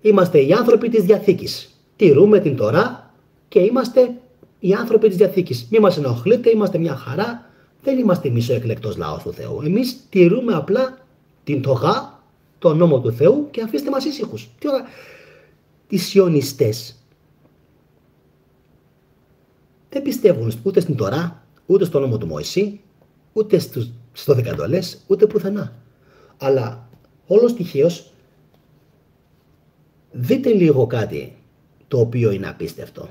Είμαστε οι άνθρωποι της Διαθήκης. Τηρούμε την Τωρά και είμαστε οι άνθρωποι της Διαθήκης. Μη μας ενοχλείτε, είμαστε μια χαρά. Δεν είμαστε μισοεκλεκτός λαός του Θεού. Εμείς τηρούμε απλά την Τωρά, τον νόμο του Θεού και αφήστε μας ήσυχους. Τι ώρα οι σιωνιστές δεν πιστεύουν ούτε στην Τωρά, ούτε στον νόμο του Μωυσή, ούτε στις 12 εντολές, ούτε πουθενά. Αλλά όλος τυχαίως δείτε λίγο κάτι το οποίο είναι απίστευτο.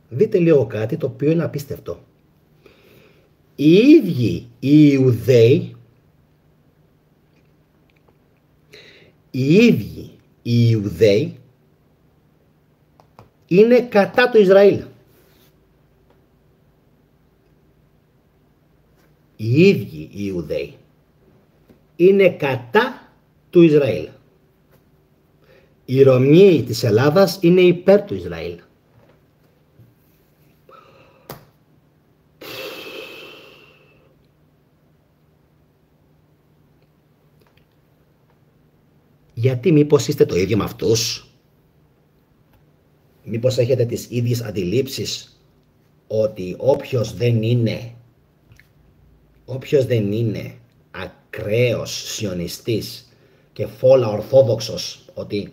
Δείτε λίγο κάτι το οποίο είναι απίστευτο. Οι ίδιοι οι Ιουδαίοι, είναι κατά του Ισραήλ. Οι ίδιοι οι Ιουδαίοι είναι κατά του Ισραήλ. Οι Ρωμιοί της Ελλάδας είναι υπέρ του Ισραήλ. Γιατί μήπως είστε το ίδιο με αυτούς? Μήπως έχετε τις ίδιες αντιλήψεις ότι όποιος δεν είναι ακραίος σιωνιστής και φόλα ορθόδοξος, ότι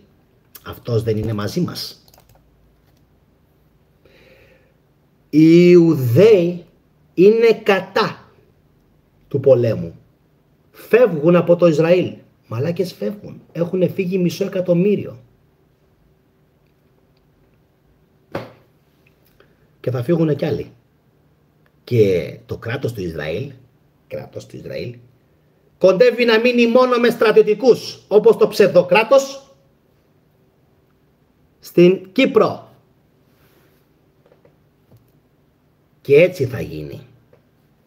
αυτός δεν είναι μαζί μας? Οι Ιουδαίοι είναι κατά του πολέμου. Φεύγουν από το Ισραήλ. Μαλάκες φεύγουν. Έχουν φύγει 500.000. Και θα φύγουν κι άλλοι. Και το κράτος του Ισραήλ, κοντεύει να μείνει μόνο με στρατιωτικούς, όπως το ψευδοκράτος στην Κύπρο. Και έτσι θα γίνει.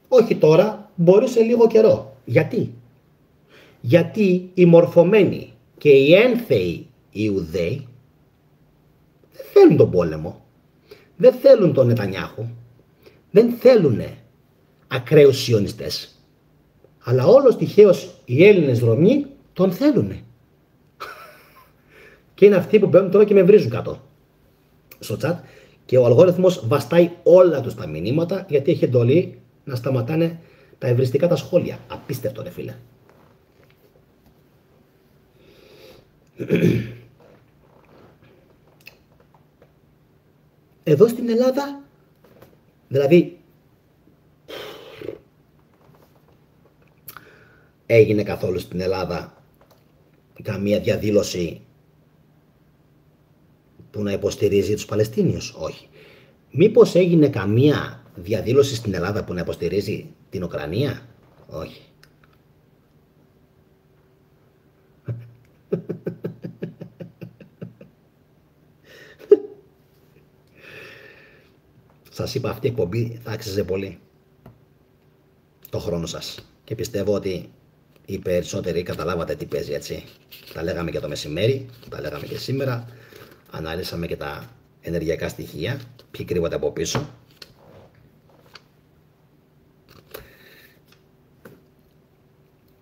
Όχι τώρα, μπορεί σε λίγο καιρό. Γιατί οι μορφωμένοι και οι ένθεοι Ιουδαίοι δεν θέλουν τον πόλεμο, δεν θέλουν τον Νετανιάχου, δεν θέλουν ακραίους σιωνιστές, αλλά όλος τυχαίως οι Έλληνες Ρωμιοί τον θέλουν. Και είναι αυτοί που μπαίνουν τώρα και με βρίζουν κάτω στο chat και ο αλγόριθμος βαστάει όλα τους τα μηνύματα γιατί έχει εντολή να σταματάνε τα ευριστικά τα σχόλια. Απίστευτο ρε φίλε. Εδώ στην Ελλάδα, δηλαδή, έγινε καθόλου στην Ελλάδα καμία διαδήλωση που να υποστηρίζει τους Παλαιστίνιους? Όχι. Μήπως έγινε καμία διαδήλωση στην Ελλάδα που να υποστηρίζει την Ουκρανία? Όχι. Σας είπα, αυτή η εκπομπή θα άξιζε πολύ το χρόνο σας και πιστεύω ότι οι περισσότεροι καταλάβατε τι παίζει, έτσι. Τα λέγαμε και το μεσημέρι, τα λέγαμε και σήμερα, αναλύσαμε και τα ενεργειακά στοιχεία, ποιοι κρύβονται από πίσω.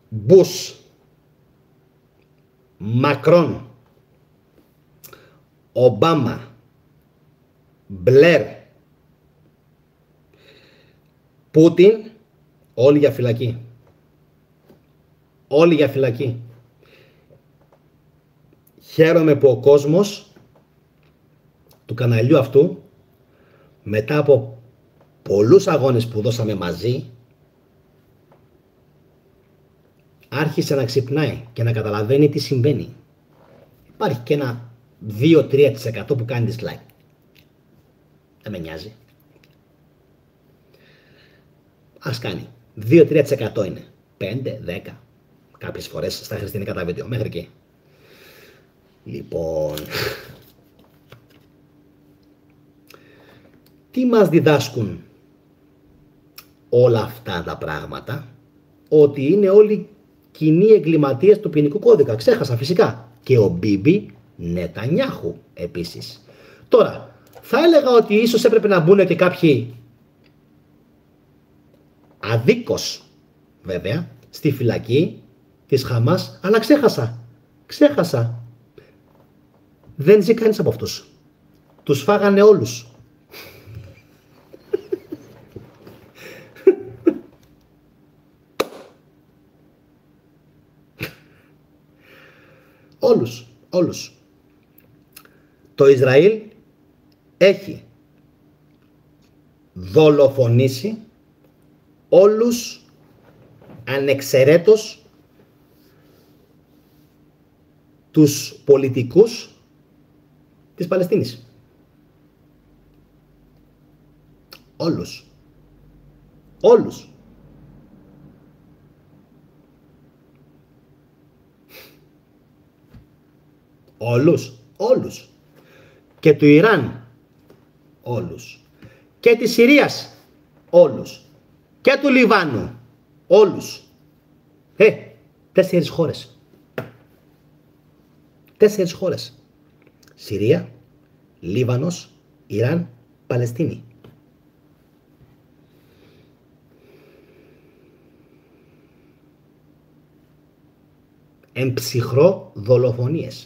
Μπούς, Μακρόν, Ομπάμα, Μπλερ, Πούτιν, όλοι για φυλακή. Όλοι για φυλακή. Χαίρομαι που ο κόσμος του καναλιού αυτού, μετά από πολλούς αγώνες που δώσαμε μαζί, άρχισε να ξυπνάει και να καταλαβαίνει τι συμβαίνει. Υπάρχει και ένα 2-3% που κάνει dislike. Δεν με νοιάζει. Ας κάνει. 2-3% είναι. 5-10. Κάποιες φορές στα χριστιανικά τα βίντεο. Μέχρι εκεί. Λοιπόν. Τι μας διδάσκουν όλα αυτά τα πράγματα? Ότι είναι όλοι κοινοί εγκληματίες του ποινικού κώδικα. Ξέχασα φυσικά. Και ο Μπίμπι Νετανιάχου επίσης. Τώρα, θα έλεγα ότι ίσως έπρεπε να μπουν και κάποιοι αδίκως βέβαια στη φυλακή της Χαμάς, αλλά ξέχασα. Δεν ζει κανείς από αυτούς. Τους φάγανε όλους. Όλους. Το Ισραήλ έχει δολοφονήσει όλους ανεξαιρέτως τους πολιτικούς της Παλαιστίνης. Όλους. Και του Ιράν. Όλους. Και της Συρίας. Όλους. Και του Λιβάνου. Όλους. 4 χώρες. 4 χώρες. Συρία, Λίβανος, Ιράν, Παλαιστίνη. Εμψυχρό δολοφονίες.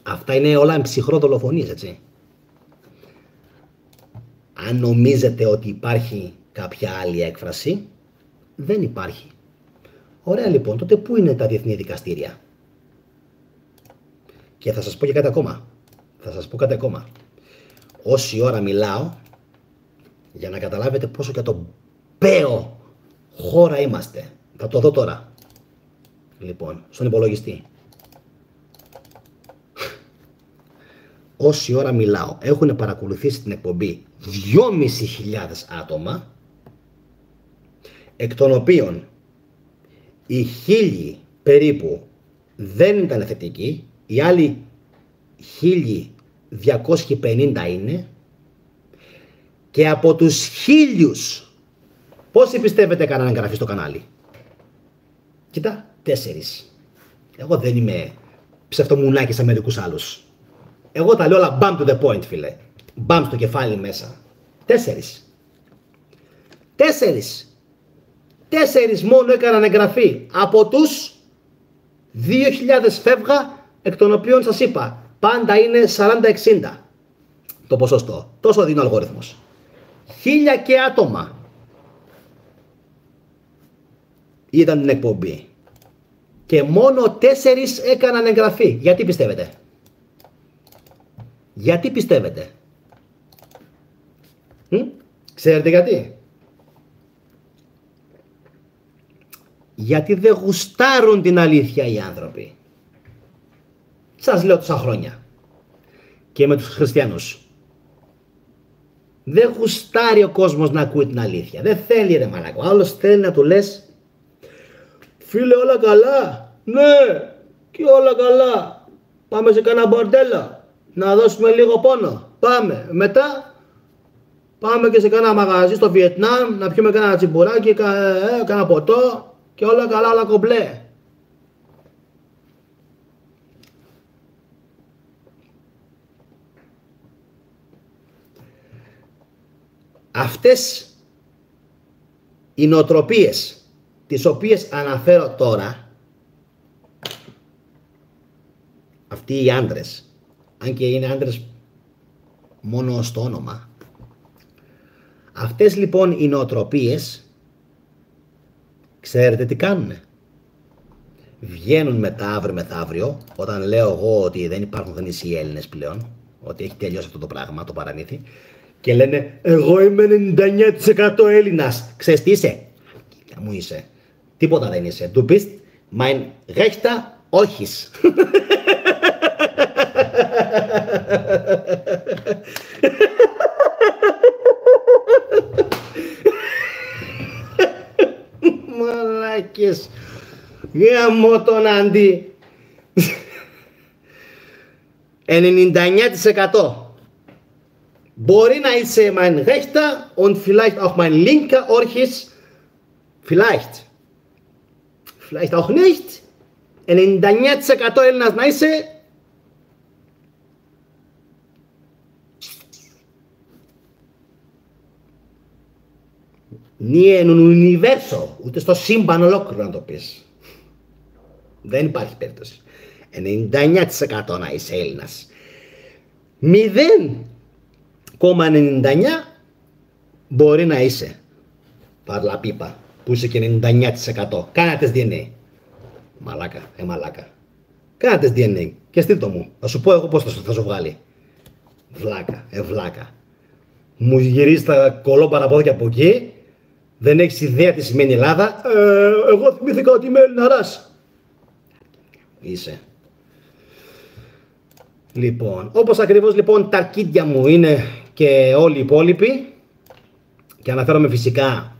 Αυτά είναι όλα εμψυχρό δολοφονίες, έτσι. Αν νομίζετε ότι υπάρχει κάποια άλλη έκφραση, δεν υπάρχει. Ωραία λοιπόν, τότε πού είναι τα διεθνή δικαστήρια? Και θα σας πω και κάτι ακόμα. Όση ώρα μιλάω, για να καταλάβετε πόσο και το μπέο χώρα είμαστε. Θα το δω τώρα. Λοιπόν, στον υπολογιστή. Όση ώρα μιλάω, έχουν παρακολουθήσει την εκπομπή 2.500 άτομα, εκ των οποίων οι 1.000 περίπου δεν ήταν θετικοί, οι άλλοι 1.250 είναι, και από τους 1.000 πόσοι πιστεύετε έκαναν εγγραφή στο κανάλι? Κοίτα, 4. Εγώ δεν είμαι ψευτομουνάκι σαν μερικούς άλλους. Εγώ τα λέω όλα μπαμ to the point, φίλε. Μπαμ στο κεφάλι μέσα. 4 μόνο έκαναν εγγραφή από τους 2.000 φεύγα, εκ των οποίων σας είπα πάντα είναι 40-60 το ποσοστό. Τόσο δίνει ο αλγόριθμος. 1.000 και άτομα είδαν την εκπομπή και μόνο 4 έκαναν εγγραφή. Γιατί πιστεύετε? Γιατί πιστεύετε? Ξέρετε γιατί? Γιατί δεν γουστάρουν την αλήθεια οι άνθρωποι. Σας λέω τόσα χρόνια. Και με τους χριστιανούς. Δεν γουστάρει ο κόσμος να ακούει την αλήθεια. Δεν θέλει ρε μαλάκα. Ο άλλος θέλει να του λες, φίλε όλα καλά? Ναι, και όλα καλά. Πάμε σε κανένα μπορτέλο να δώσουμε λίγο πόνο. Πάμε. Μετά πάμε και σε κανένα μαγαζί στο Βιετνάμ να πιούμε κανένα τσιμπουράκι, κανένα ποτό. Και όλα καλά, όλα κομπλέ. Αυτές οι νοοτροπίες τις οποίες αναφέρω τώρα, αυτοί οι άντρες, αν και είναι άντρες μόνο στο όνομα, αυτές λοιπόν οι νοοτροπίες, ξέρετε τι κάνουνε? Βγαίνουν μετά αύριο μεθαύριο, όταν λέω εγώ ότι δεν υπάρχουν γνήσιοι Έλληνες πλέον, ότι έχει τελειώσει αυτό το πράγμα, το παραμύθι, και λένε εγώ είμαι 99% Έλληνας. Ξέρεις τι είσαι? Μου είσαι. Τίποτα δεν είσαι. Du bist mein rechter Orchis. Μαλάκες. Γαμώ τον αντί. 99%. Μπορεί να είσαι mein rechter und vielleicht auch mein linker Orchis. Vielleicht. Vielleicht auch nicht. 99% Έλληνας να είσαι. Ni en un universo. Ούτε στο σύμπαν ολόκληρο να το πεις. Δεν υπάρχει περίπτωση. 99% να είσαι Έλληνας. 0,99 μπορεί να είσαι παρλαπίπα που είσαι και 99%. Κάνε τεστ DNA. Μαλάκα, μαλάκα. Κάνε τεστ DNA και στείλ το μου. Θα σου πω εγώ πώς θα σου βγάλει. Βλάκα, βλάκα. Μου γυρίζει τα κολόμπαρα πόδια από εκεί. Δεν έχεις ιδέα τι σημαίνει Ελλάδα. Εγώ θυμήθηκα ότι είμαι Ελληναράς. Είσαι. Λοιπόν, όπως ακριβώς λοιπόν τα αρκίδια μου είναι και όλοι οι υπόλοιποι, και αναφέρομαι φυσικά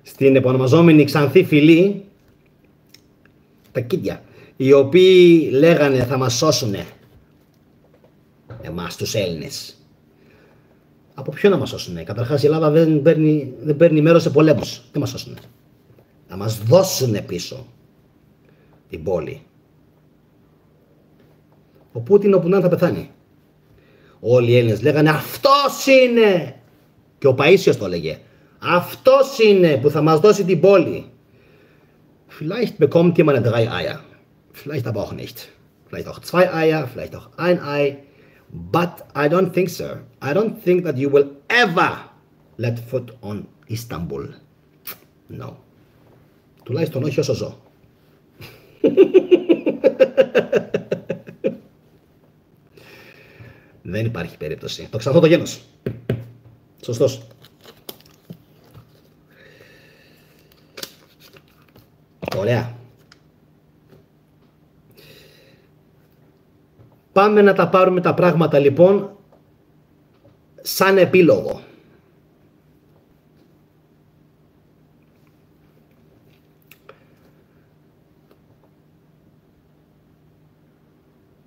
στην επωνομαζόμενη Ξανθή Φυλή, τα αρκίδια, οι οποίοι λέγανε θα μας σώσουνε εμάς τους Έλληνες. Από ποιο να μας σώσουνε? Καταρχάς η Ελλάδα δεν παίρνει μέρος σε πολέμους. Τι μας σώσουνε? Να μας δώσουνε πίσω την πόλη. Ο Πούτιν όπου να θα πεθάνει. Όλοι οι Έλληνες λέγανε αυτός είναι. Και ο Παΐσιος το έλεγε. Αυτός είναι που θα μας δώσει την πόλη. Vielleicht bekommt jemand 3 Eier. Vielleicht aber auch nicht. Vielleicht auch 2 Eier. Vielleicht auch 1 Ei. But I don't think so. I don't think that you will ever let foot on Istanbul. No. Τουλάχιστον όχι όσο ζω. Δεν υπάρχει περίπτωση. Το ξανθώ το γένος. Σωστός. Ωραία. Πάμε να τα πάρουμε τα πράγματα λοιπόν σαν επίλογο.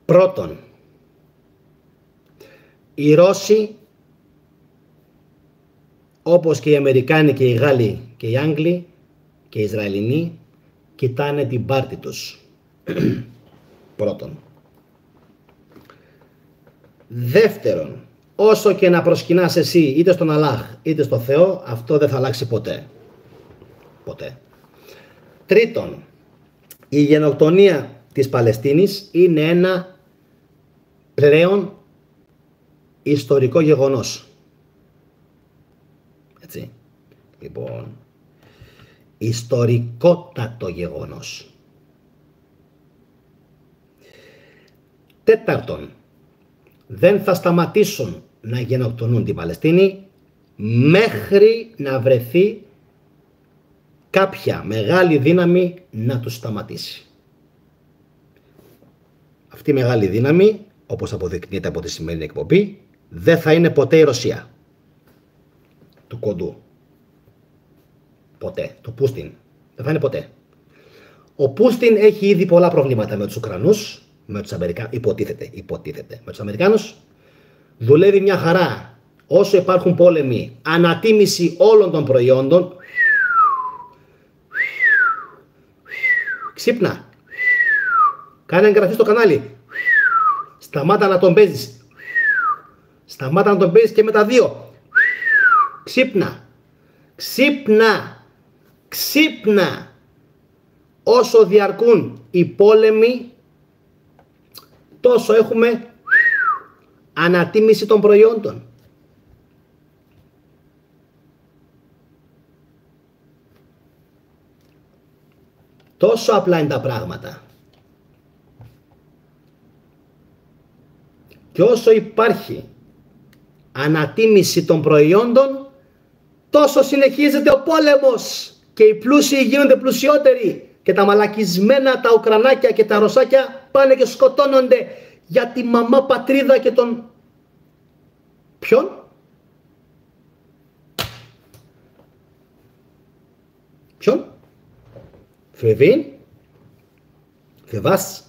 Πρώτον, οι Ρώσοι, όπως και οι Αμερικάνοι και οι Γάλλοι και οι Άγγλοι, και οι Ισραηλινοί κοιτάνε την πάρτη τους. Πρώτον. Δεύτερον, όσο και να προσκυνάς εσύ είτε στον Αλλάχ είτε στο Θεό, αυτό δεν θα αλλάξει ποτέ. Ποτέ. Τρίτον, η γενοκτονία της Παλαιστίνης είναι ένα πλέον ιστορικό γεγονός. Έτσι. Λοιπόν, ιστορικότατο γεγονός. Τέταρτον, δεν θα σταματήσουν να γενοκτονούν την Παλαιστίνη μέχρι να βρεθεί κάποια μεγάλη δύναμη να τους σταματήσει. Αυτή η μεγάλη δύναμη, όπως αποδεικνύεται από τη σημερινή εκπομπή, δεν θα είναι ποτέ η Ρωσία. Του κοντού. Ποτέ. Του Πούστιν. Δεν θα είναι ποτέ. Ο Πούστιν έχει ήδη πολλά προβλήματα με τους Ουκρανούς, με τους Αμερικάνους, υποτίθεται. Με τους Αμερικάνους δουλεύει μια χαρά. Όσο υπάρχουν πόλεμοι, ανατίμηση όλων των προϊόντων. Ξύπνα. Κάνε εγγραφή στο κανάλι. Σταμάτα να τον παίζεις. Σταμάτα να τον παίζεις και με τα δύο. Ξύπνα. Ξύπνα. Ξύπνα. Όσο διαρκούν οι πόλεμοι, τόσο έχουμε ανατίμηση των προϊόντων. Τόσο απλά είναι τα πράγματα. Και όσο υπάρχει ανατίμηση των προϊόντων, τόσο συνεχίζεται ο πόλεμος και οι πλούσιοι γίνονται πλουσιότεροι και τα μαλακισμένα τα Ουκρανάκια και τα Ρωσάκια πάνε και σκοτώνονται για τη μαμά πατρίδα και τον... Ποιον? Ποιον? Φεβίν? Φεβάς?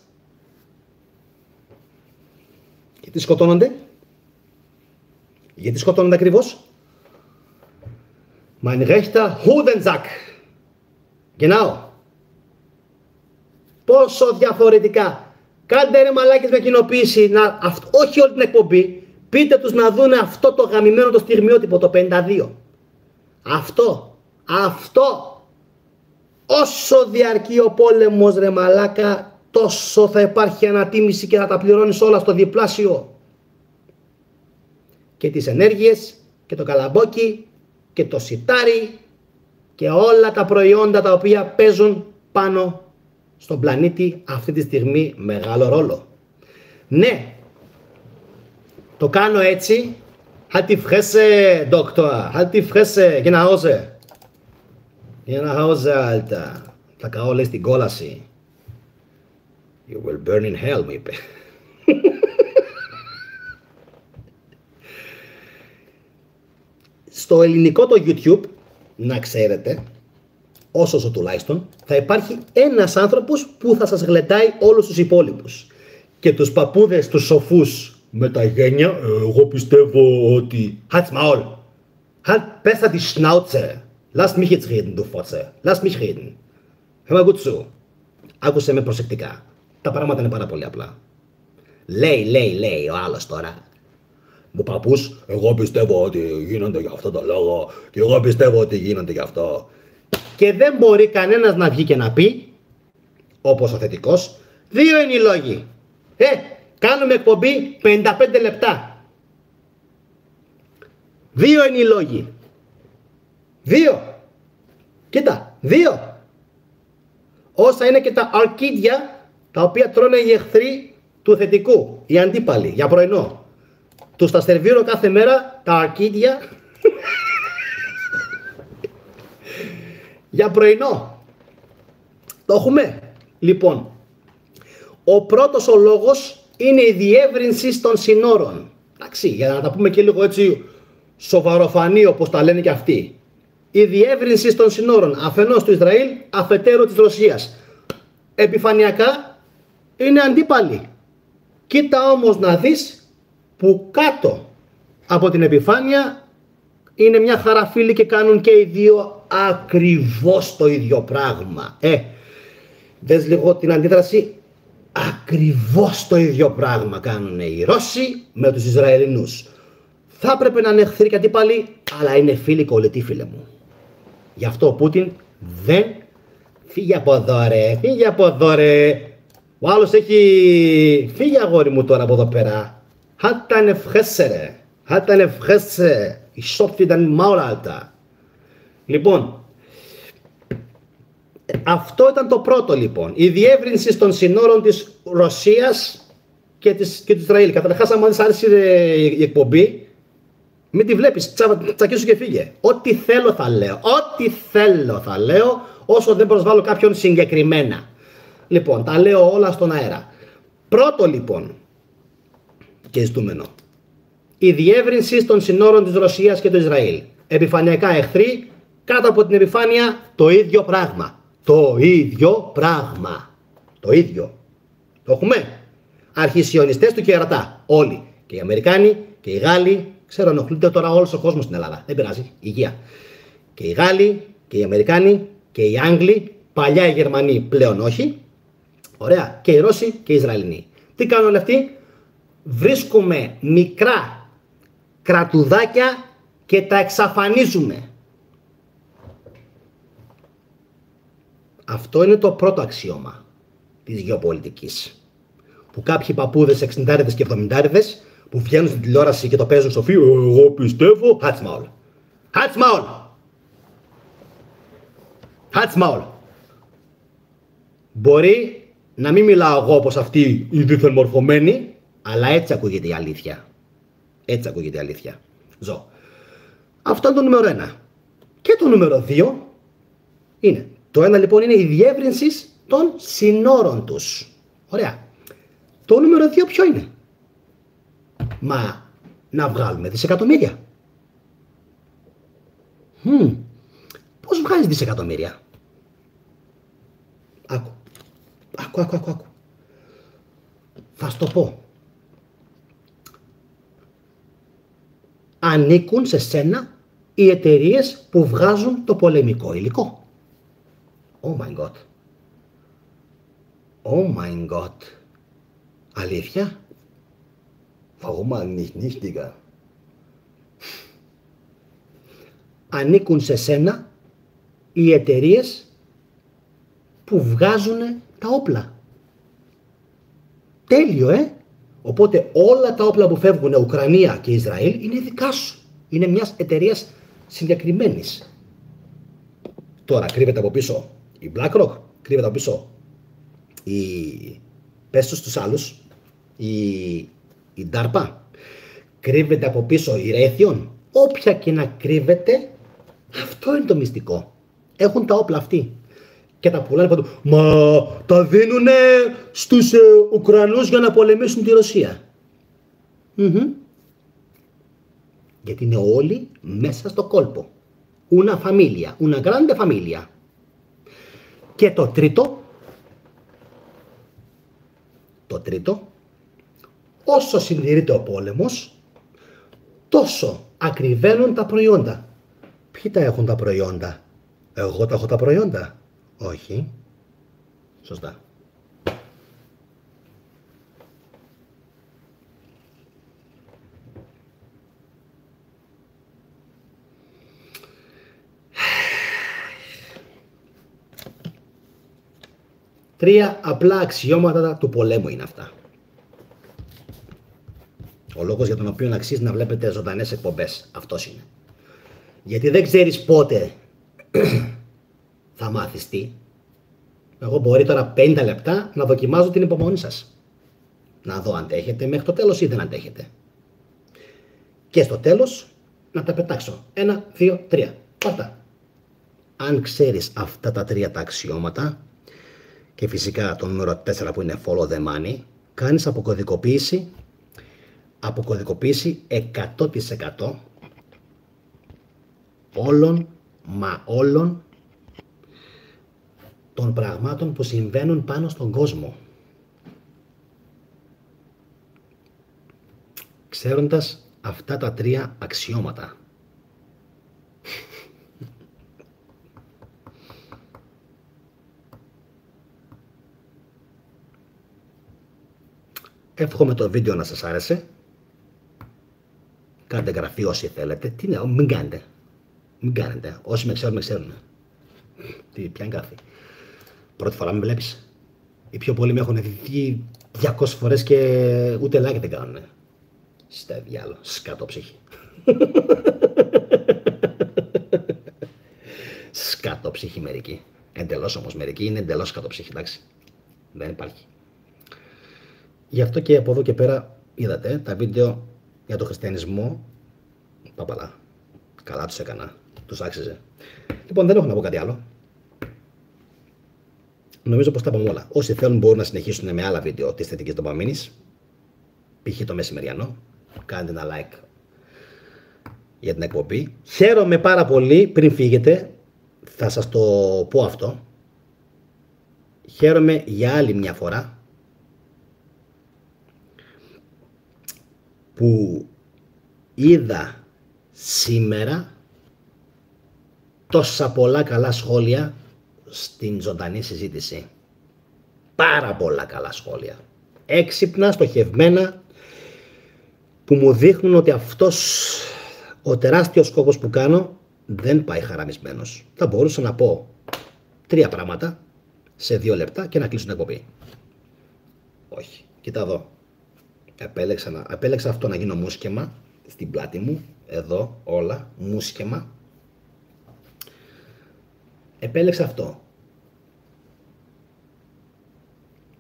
Γιατί σκοτώνονται? Γιατί σκοτώνονται ακριβώς? Mein rechter Hodensack. Genau. Πόσο διαφορετικά. Κάντε ρε μαλάκες με κοινοποίηση, όχι όλη την εκπομπή. Πείτε τους να δούνε αυτό το γαμημένο το στιγμιότυπο, το 52. Αυτό. Όσο διαρκεί ο πόλεμος ρε μαλάκα, τόσο θα υπάρχει ανατίμηση και θα τα πληρώνεις όλα στο διπλάσιο. Και τις ενέργειες και το καλαμπόκι και το σιτάρι και όλα τα προϊόντα τα οποία παίζουν πάνω στον πλανήτη αυτή τη στιγμή μεγάλο ρόλο. Ναι, το κάνω έτσι. Halt die Fresse, Doktor. Halt die Fresse. Geh nach Hause. Geh nach Hause, Alter. Θα καώ λέει στην κόλαση. You will burn in hell, μου είπε. Στο ελληνικό το YouTube, να ξέρετε, όσο τουλάχιστον, θα υπάρχει ένας άνθρωπος που θα σας γλεντάει όλους τους υπόλοιπους. Και τους παππούδες, τους σοφούς με τα γένια, εγώ πιστεύω ότι... Halt's Maul! Halt besser die Schnauze! Lass mich jetzt reden, du Fotze! Lass mich reden! Hör mal gut zu! Άκουσε με προσεκτικά. Τα πράγματα είναι πάρα πολύ απλά. Λέει ο άλλος τώρα. Μου παππούς, εγώ πιστεύω ότι γίνονται για αυτό το λόγο και εγώ πιστεύω ότι γίνονται γι' αυτό. Και δεν μπορεί κανένας να βγει και να πει, όπως ο θετικός, δύο είναι οι λόγοι. Κάνουμε εκπομπή 55 λεπτά. Δύο είναι οι λόγοι. Δύο. Κοίτα, δύο. Όσα είναι και τα αρκίδια τα οποία τρώνε οι εχθροί του θετικού, οι αντίπαλοι, για πρωινό. Τους τα σερβίρω κάθε μέρα, τα αρκίδια, για πρωινό. Το έχουμε. Λοιπόν, ο πρώτος ο λόγος είναι η διεύρυνση των συνόρων. Εντάξει, για να τα πούμε και λίγο έτσι σοβαροφανή όπως τα λένε και αυτοί. Η διεύρυνση των συνόρων αφενός του Ισραήλ, αφετέρου της Ρωσίας. Επιφανειακά είναι αντίπαλοι. Κοίτα όμως να δεις που κάτω από την επιφάνεια είναι μια χαρά φίλοι και κάνουν και οι δύο ακριβώς το ίδιο πράγμα. Δες λίγο την αντίδραση. Ακριβώς το ίδιο πράγμα κάνουν οι Ρώσοι με τους Ισραηλινούς. Θα έπρεπε να είναι εχθροί και αντίπαλοι, αλλά είναι φίλοι κολλητοί, φίλε μου. Γι' αυτό ο Πούτιν δεν... Φύγε από εδώ ρε, φύγε από εδώ ρε. Ο άλλος έχει... Φύγε αγόρι μου τώρα από εδώ πέρα. Χάταν ευχέσαι ρε. Χάταν ευχέσαι. Η σόπφη ήταν μάουλα αλτα. Λοιπόν, αυτό ήταν το πρώτο λοιπόν. Η διεύρυνση των συνόρων της Ρωσίας και του Ισραήλ. Καταρχάς, άμα δεν άρεσε η εκπομπή, μην τη βλέπεις, τσακίσου και φύγε. Ό,τι θέλω θα λέω. Ό,τι θέλω θα λέω, όσο δεν προσβάλλω κάποιον συγκεκριμένα. Λοιπόν, τα λέω όλα στον αέρα. Πρώτο λοιπόν και ζητούμενο. Η διεύρυνση των συνόρων της Ρωσίας και του Ισραήλ. Επιφανειακά εχθροί, κάτω από την επιφάνεια το ίδιο πράγμα. Το ίδιο πράγμα. Το ίδιο. Το έχουμε. Αρχισιωνιστές του κερατά. Όλοι. Και οι Αμερικάνοι και οι Γάλλοι. Ξέρω, ενοχλούνται τώρα όλος ο κόσμος στην Ελλάδα. Δεν πειράζει. Υγεία. Και οι Γάλλοι και οι Αμερικάνοι και οι Άγγλοι. Παλιά οι Γερμανοί, πλέον όχι. Ωραία. Και οι Ρώσοι και οι Ισραηλινοί. Τι κάνουν όλοι αυτοί? Βρίσκουμε μικρά κρατουδάκια και τα εξαφανίζουμε. Αυτό είναι το πρώτο αξίωμα της γεωπολιτικής. Που κάποιοι παππούδες, 60 και 70 που βγαίνουν στην τηλεόραση και το παίζουν σοφοί, εγώ πιστεύω, χάτσμαουλ. Χάτσμαουλ. Χάτσμαουλ. Μπορεί να μην μιλάω εγώ όπως αυτοί οι δίθεν μορφωμένοι, αλλά έτσι ακούγεται η αλήθεια. Έτσι ακούγεται η αλήθεια. Ζω. Αυτό είναι το νούμερο 1. Και το νούμερο 2 είναι. Το ένα λοιπόν είναι η διεύρυνση των συνόρων τους. Ωραία. Το νούμερο 2 ποιο είναι? Μα να βγάλουμε δισεκατομμύρια. Πώς βγάζεις δισεκατομμύρια? Άκου. Άκου. Θα σου το πω. Ανήκουν σε σένα οι εταιρείες που βγάζουν το πολεμικό υλικό. Oh my god. Oh my god. Αλήθεια? Warum nicht, Digga? Ανήκουν σε σένα οι εταιρείες που βγάζουν τα όπλα. Τέλειο, Οπότε όλα τα όπλα που φεύγουν Ουκρανία και Ισραήλ είναι δικά σου. Είναι μιας εταιρείας συγκεκριμένης. Τώρα κρύβεται από πίσω η BlackRock, κρύβεται από πίσω πες τους άλλους, η DARPA, κρύβεται από πίσω η Raytheon. Όποια και να κρύβεται, αυτό είναι το μυστικό. Έχουν τα όπλα αυτοί. Και τα πουλάνε παντού. Μα τα δίνουνε στους Ουκρανούς για να πολεμήσουν τη Ρωσία. Γιατί είναι όλοι μέσα στο κόλπο. Una familia, una grande familia. Και το τρίτο, όσο συντηρείται ο πόλεμος, τόσο ακριβένουν τα προϊόντα. Ποιοι τα έχουν τα προϊόντα? Εγώ τα έχω τα προϊόντα? Όχι. Σωστά. Τρία απλά αξιώματα του πολέμου είναι αυτά. Ο λόγος για τον οποίο αξίζει να βλέπετε ζωντανές εκπομπές. Αυτός είναι. Γιατί δεν ξέρεις πότε θα μάθεις τι. Εγώ μπορεί τώρα 50 λεπτά να δοκιμάζω την υπομονή σας. Να δω αν αντέχετε μέχρι το τέλος ή δεν αντέχετε. Και στο τέλος να τα πετάξω. 1, 2, 3. Πάρτα. Αν ξέρεις αυτά τα τρία τα αξιώματα και φυσικά το νούμερο 4 που είναι follow the money, κάνεις αποκωδικοποίηση 100% όλων των πραγμάτων που συμβαίνουν πάνω στον κόσμο. Ξέροντας αυτά τα τρία αξιώματα. Εύχομαι το βίντεο να σας άρεσε. Κάντε εγγραφή όσοι θέλετε. Τι ναι, μην κάνετε. Μην κάνετε. Όσοι με ξέρουν, με ξέρουν. Ποια εγγραφή. Πρώτη φορά με βλέπεις. Οι πιο πολλοί με έχουν δει 200 φορές και ούτε like δεν κάνουν. Στα διάλο, σκάτω ψυχή. Σκάτω ψυχή μερική. Εντελώς όμως μερική είναι εντελώς σκάτω ψυχή, εντάξει. Δεν υπάρχει. Γι' αυτό και από εδώ και πέρα είδατε τα βίντεο για τον χριστιανισμό. Παπαλά. Καλά τους έκανα. Τους άξιζε. Λοιπόν, δεν έχω να πω κάτι άλλο. Νομίζω πως τα είπαμε όλα. Όσοι θέλουν μπορούν να συνεχίσουν με άλλα βίντεο της θετικής ντοπαμίνης. Π.χ. το μεσημεριανό. Κάντε ένα like για την εκπομπή. Χαίρομαι πάρα πολύ. Πριν φύγετε θα σας το πω αυτό. Χαίρομαι για άλλη μια φορά που είδα σήμερα τόσα πολλά καλά σχόλια στην ζωντανή συζήτηση. Πάρα πολλά καλά σχόλια. Έξυπνα, στοχευμένα, που μου δείχνουν ότι αυτός ο τεράστιος σκόπος που κάνω δεν πάει χαραμισμένος. Θα μπορούσα να πω 3 πράγματα σε 2 λεπτά και να κλείσω την εκπομπή. Όχι. Κοίτα εδώ. Επέλεξα αυτό να γίνω μουσκεμα στην πλάτη μου. Εδώ όλα μουσκεμα. Επέλεξα αυτό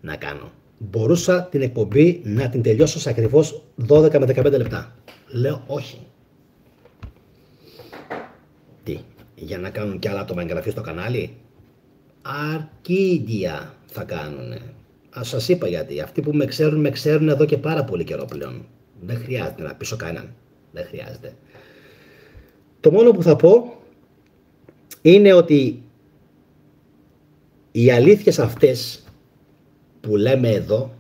να κάνω. Μπορούσα την εκπομπή να την τελειώσω σε ακριβώς 12 με 15 λεπτά. Λέω όχι. Τι, για να κάνουν κι άλλα άτομα εγγραφή στο κανάλι? Αρκίδια θα κάνουνε. Ας σας είπα γιατί. Αυτοί που με ξέρουν εδώ και πάρα πολύ καιρό πλέον. Δεν χρειάζεται να πείσω κανέναν. Δεν χρειάζεται. Το μόνο που θα πω είναι ότι οι αλήθειες αυτές που λέμε εδώ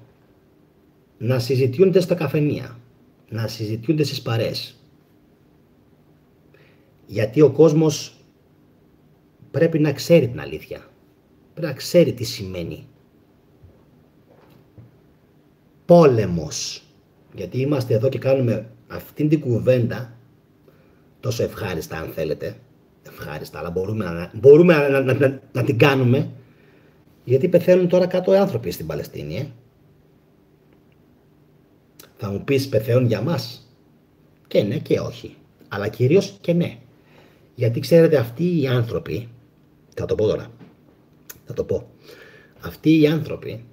να συζητιούνται στα καφενεία, να συζητιούνται στις παρέες. Γιατί ο κόσμος πρέπει να ξέρει την αλήθεια. Πρέπει να ξέρει τι σημαίνει πόλεμος. Γιατί είμαστε εδώ και κάνουμε αυτήν την κουβέντα τόσο ευχάριστα, αν θέλετε. Ευχάριστα, αλλά μπορούμε να την κάνουμε, γιατί πεθαίνουν τώρα κάτω άνθρωποι στην Παλαιστίνη. Θα μου πεις πεθαίνουν για μας? Και ναι και όχι. Αλλά κυρίως και ναι. Γιατί ξέρετε, αυτοί οι άνθρωποι, θα το πω τώρα, θα το πω, αυτοί οι άνθρωποι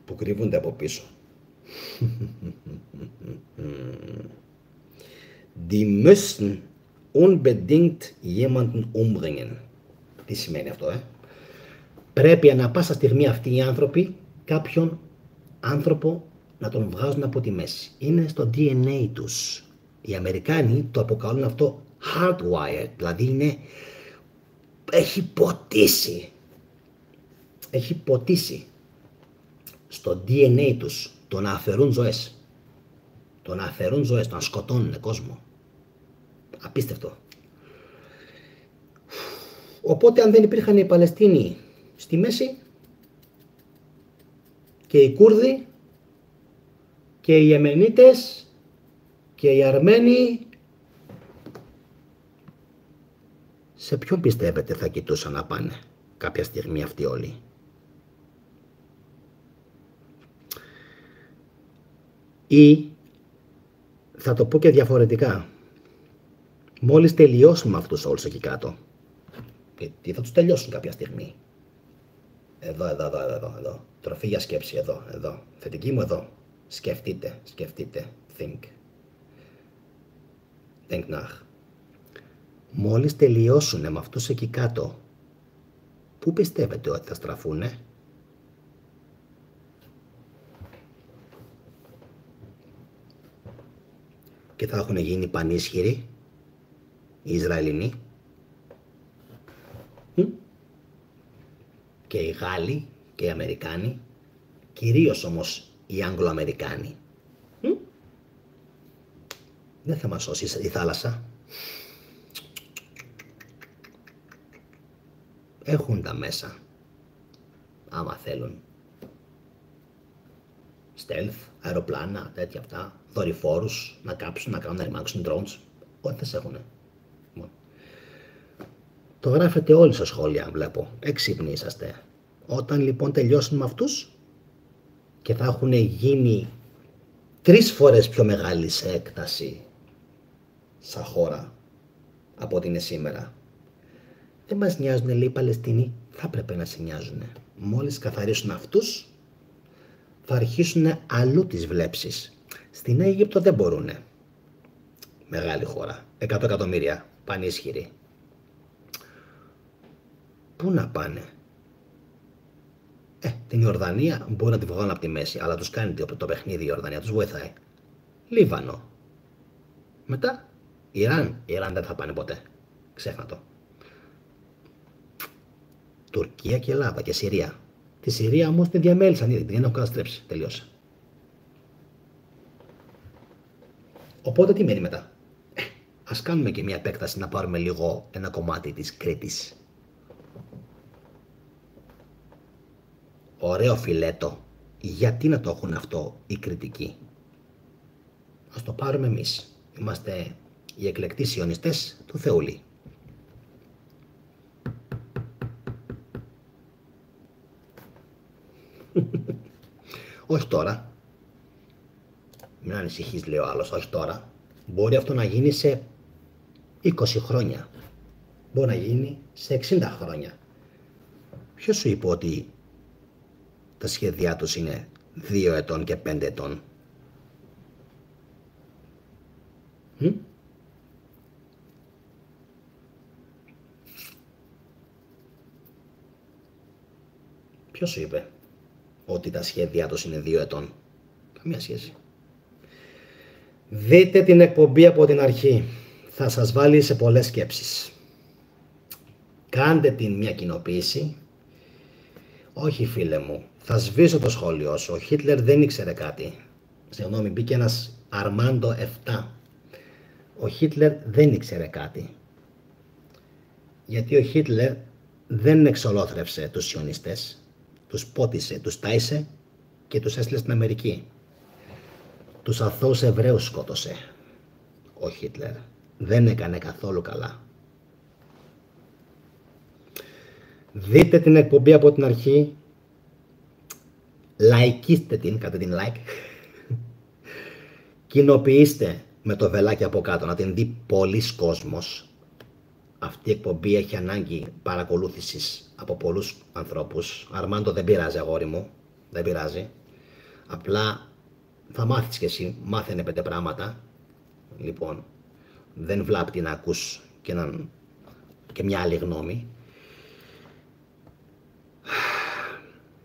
που κρύβονται από πίσω, die müssen unbedingt jemanden umbringen. Τι σημαίνει αυτό, Πρέπει ανα πάσα στιγμή αυτοί οι άνθρωποι κάποιον άνθρωπο να τον βγάζουν από τη μέση. Είναι στο DNA τους. Οι Αμερικάνοι το αποκαλούν αυτό hardwired, δηλαδή έχει ποτίσει. Έχει ποτίσει στο DNA τους το να αφαιρούν ζωές. Το να αφαιρούν ζωές, το να σκοτώνουν κόσμο. Απίστευτο. Οπότε αν δεν υπήρχαν οι Παλαιστίνοι στη μέση και οι Κούρδοι και οι Ιεμενίτες και οι Αρμένοι, σε ποιον πιστεύετε θα κοιτούσαν να πάνε κάποια στιγμή αυτοί όλοι? Ή θα το πω και διαφορετικά, μόλις τελειώσουμε αυτούς όλους εκεί κάτω, γιατί θα τους τελειώσουν κάποια στιγμή. Εδώ. Τροφή για σκέψη, εδώ. Θετική μου εδώ. Σκεφτείτε. Think nach. Μόλις τελειώσουνε με αυτούς εκεί κάτω, πού πιστεύετε ότι θα στραφούνε? Και θα έχουν γίνει πανίσχυροι οι Ισραηλινοί και οι Γάλλοι και οι Αμερικάνοι, κυρίως όμως οι Αγγλοαμερικάνοι. Δεν θα μας σώσει η θάλασσα. Έχουν τα μέσα, άμα θέλουν. stealth, αεροπλάνα, τέτοια αυτά, δορυφόρους, να κάψουν, να κάνουν, να ρημάξουν drones. Ό,τι θα σε έχουνε. Το γράφετε όλοι στα σχόλια, βλέπω. Έξυπνοι είσαστε. Όταν λοιπόν τελειώσουν με αυτούς και θα έχουν γίνει 3 φορές πιο μεγάλη σε έκταση σαν χώρα από ό,τι είναι σήμερα. Δεν μας νοιάζουν, λέει, οι Παλαιστίνοι. Θα έπρεπε να σε νοιάζουν. Μόλις καθαρίσουν αυτούς, θα αρχίσουν αλλού τις βλέψεις. Στην Αίγυπτο δεν μπορούνε. Μεγάλη χώρα. 100 εκατομμύρια. Πανίσχυροι. Πού να πάνε? Την Ιορδανία μπορεί να τη βγάλουν από τη μέση, αλλά τους κάνει το παιχνίδι η Ιορδανία, τους βοηθάει. Λίβανο. Μετά, Ιράν. Ιράν δεν θα πάνε ποτέ. Ξέχνα το. Τουρκία και Ελλάδα και Συρία. Τη Συρία όμως την διαμέλυσαν ήδη, την έχουν καταστρέψει. Τελείωσε. Οπότε τι μένει μετά? Ας κάνουμε και μια επέκταση να πάρουμε λίγο ένα κομμάτι της Κρήτης. Ωραίο φιλέτο. Γιατί να το έχουν αυτό οι κριτικοί? Ας το πάρουμε εμείς. Είμαστε οι εκλεκτοί σιωνιστές του Θεούλη. Όχι τώρα. Μην ανησυχείς, λέει ο άλλος, όχι τώρα. Μπορεί αυτό να γίνει σε 20 χρόνια. Μπορεί να γίνει σε 60 χρόνια. Ποιος σου είπε ότι τα σχέδιά τους είναι 2 ετών και 5 ετών? Ποιος σου είπε ότι τα σχέδιά τους είναι 2 ετών? Καμία σχέση. Δείτε την εκπομπή από την αρχή. Θα σας βάλει σε πολλές σκέψεις. Κάντε την μια κοινοποίηση. Όχι, φίλε μου, θα σβήσω το σχόλιο σου. Ο Χίτλερ δεν ήξερε κάτι. Συγγνώμη, μπήκε ένας Αρμάντο 7. Ο Χίτλερ δεν ήξερε κάτι. Γιατί ο Χίτλερ δεν εξολόθρευσε τους σιωνιστές. Τους πότισε, τους τάισε και τους έστειλε στην Αμερική. Τους αθώους Εβραίους σκότωσε. Ο Χίτλερ δεν έκανε καθόλου καλά. Δείτε την εκπομπή από την αρχή. Λαϊκίστε την, κάντε την like. Κοινοποιήστε με το βελάκι από κάτω, να την δει πολλής κόσμος. Αυτή η εκπομπή έχει ανάγκη παρακολούθησης από πολλούς ανθρώπους. Αρμάντο, δεν πειράζει, αγόρι μου. Δεν πειράζει. Απλά θα μάθεις κι εσύ. Μάθαινε 5 πράγματα. Λοιπόν, δεν βλάπτει να ακούς και μια άλλη γνώμη.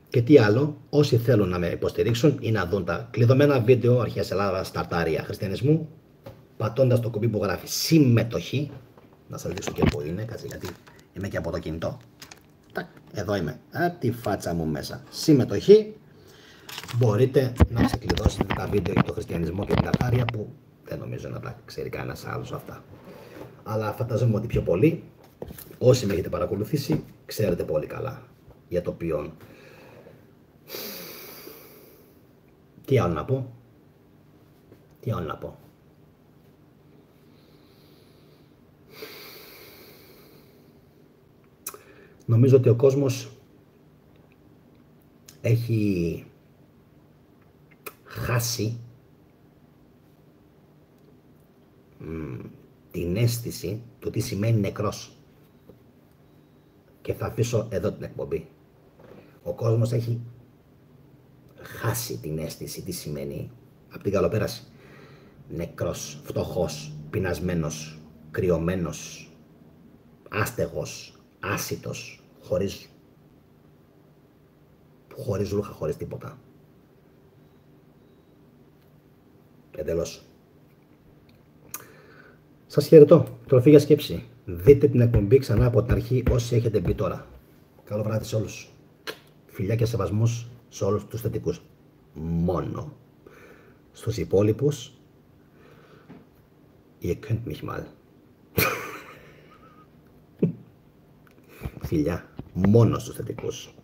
Και τι άλλο, όσοι θέλουν να με υποστηρίξουν ή να δουν τα κλειδωμένα βίντεο αρχαίας Ελλάδας, Ταρτάρια, Χριστιανισμού, πατώντας το κουμπί που γράφει συμμετοχή. Να σας δείξω και πού είναι, κάτσε, γιατί είμαι και από το κινητό. Εδώ είμαι, τη φάτσα μου μέσα. Συμμετοχή. Μπορείτε να ξεκλειδώσετε τα βίντεο για το χριστιανισμό και την Ταρτάρια, που δεν νομίζω να τα ξέρει κανένας άλλος αυτά. Αλλά φανταζόμαι ότι πιο πολύ, όσοι με έχετε παρακολουθήσει, ξέρετε πολύ καλά για το ποιόν. Τι άλλο να πω? Τι άλλο να πω? Νομίζω ότι ο κόσμος έχει χάσει την αίσθηση του τι σημαίνει νεκρός. Και θα αφήσω εδώ την εκπομπή. Ο κόσμος έχει χάσει την αίσθηση τι σημαίνει από την καλοπέραση. Νεκρός, φτωχός, πεινασμένος, κρυωμένος, άστεγος, άσιτος, χωρίς ρούχα, χωρίς τίποτα. Εντελώς. Σας χαιρετώ. Τροφή για σκέψη. Δείτε την εκπομπή ξανά από την αρχή όσοι έχετε μπει τώρα. Καλό βράδυ σε όλους. Φιλιά και σεβασμούς σε όλους τους θετικούς. Μόνο. Στους υπόλοιπους, ihr könnt mich mal. Φιλιά. Μόνο στους θετικούς.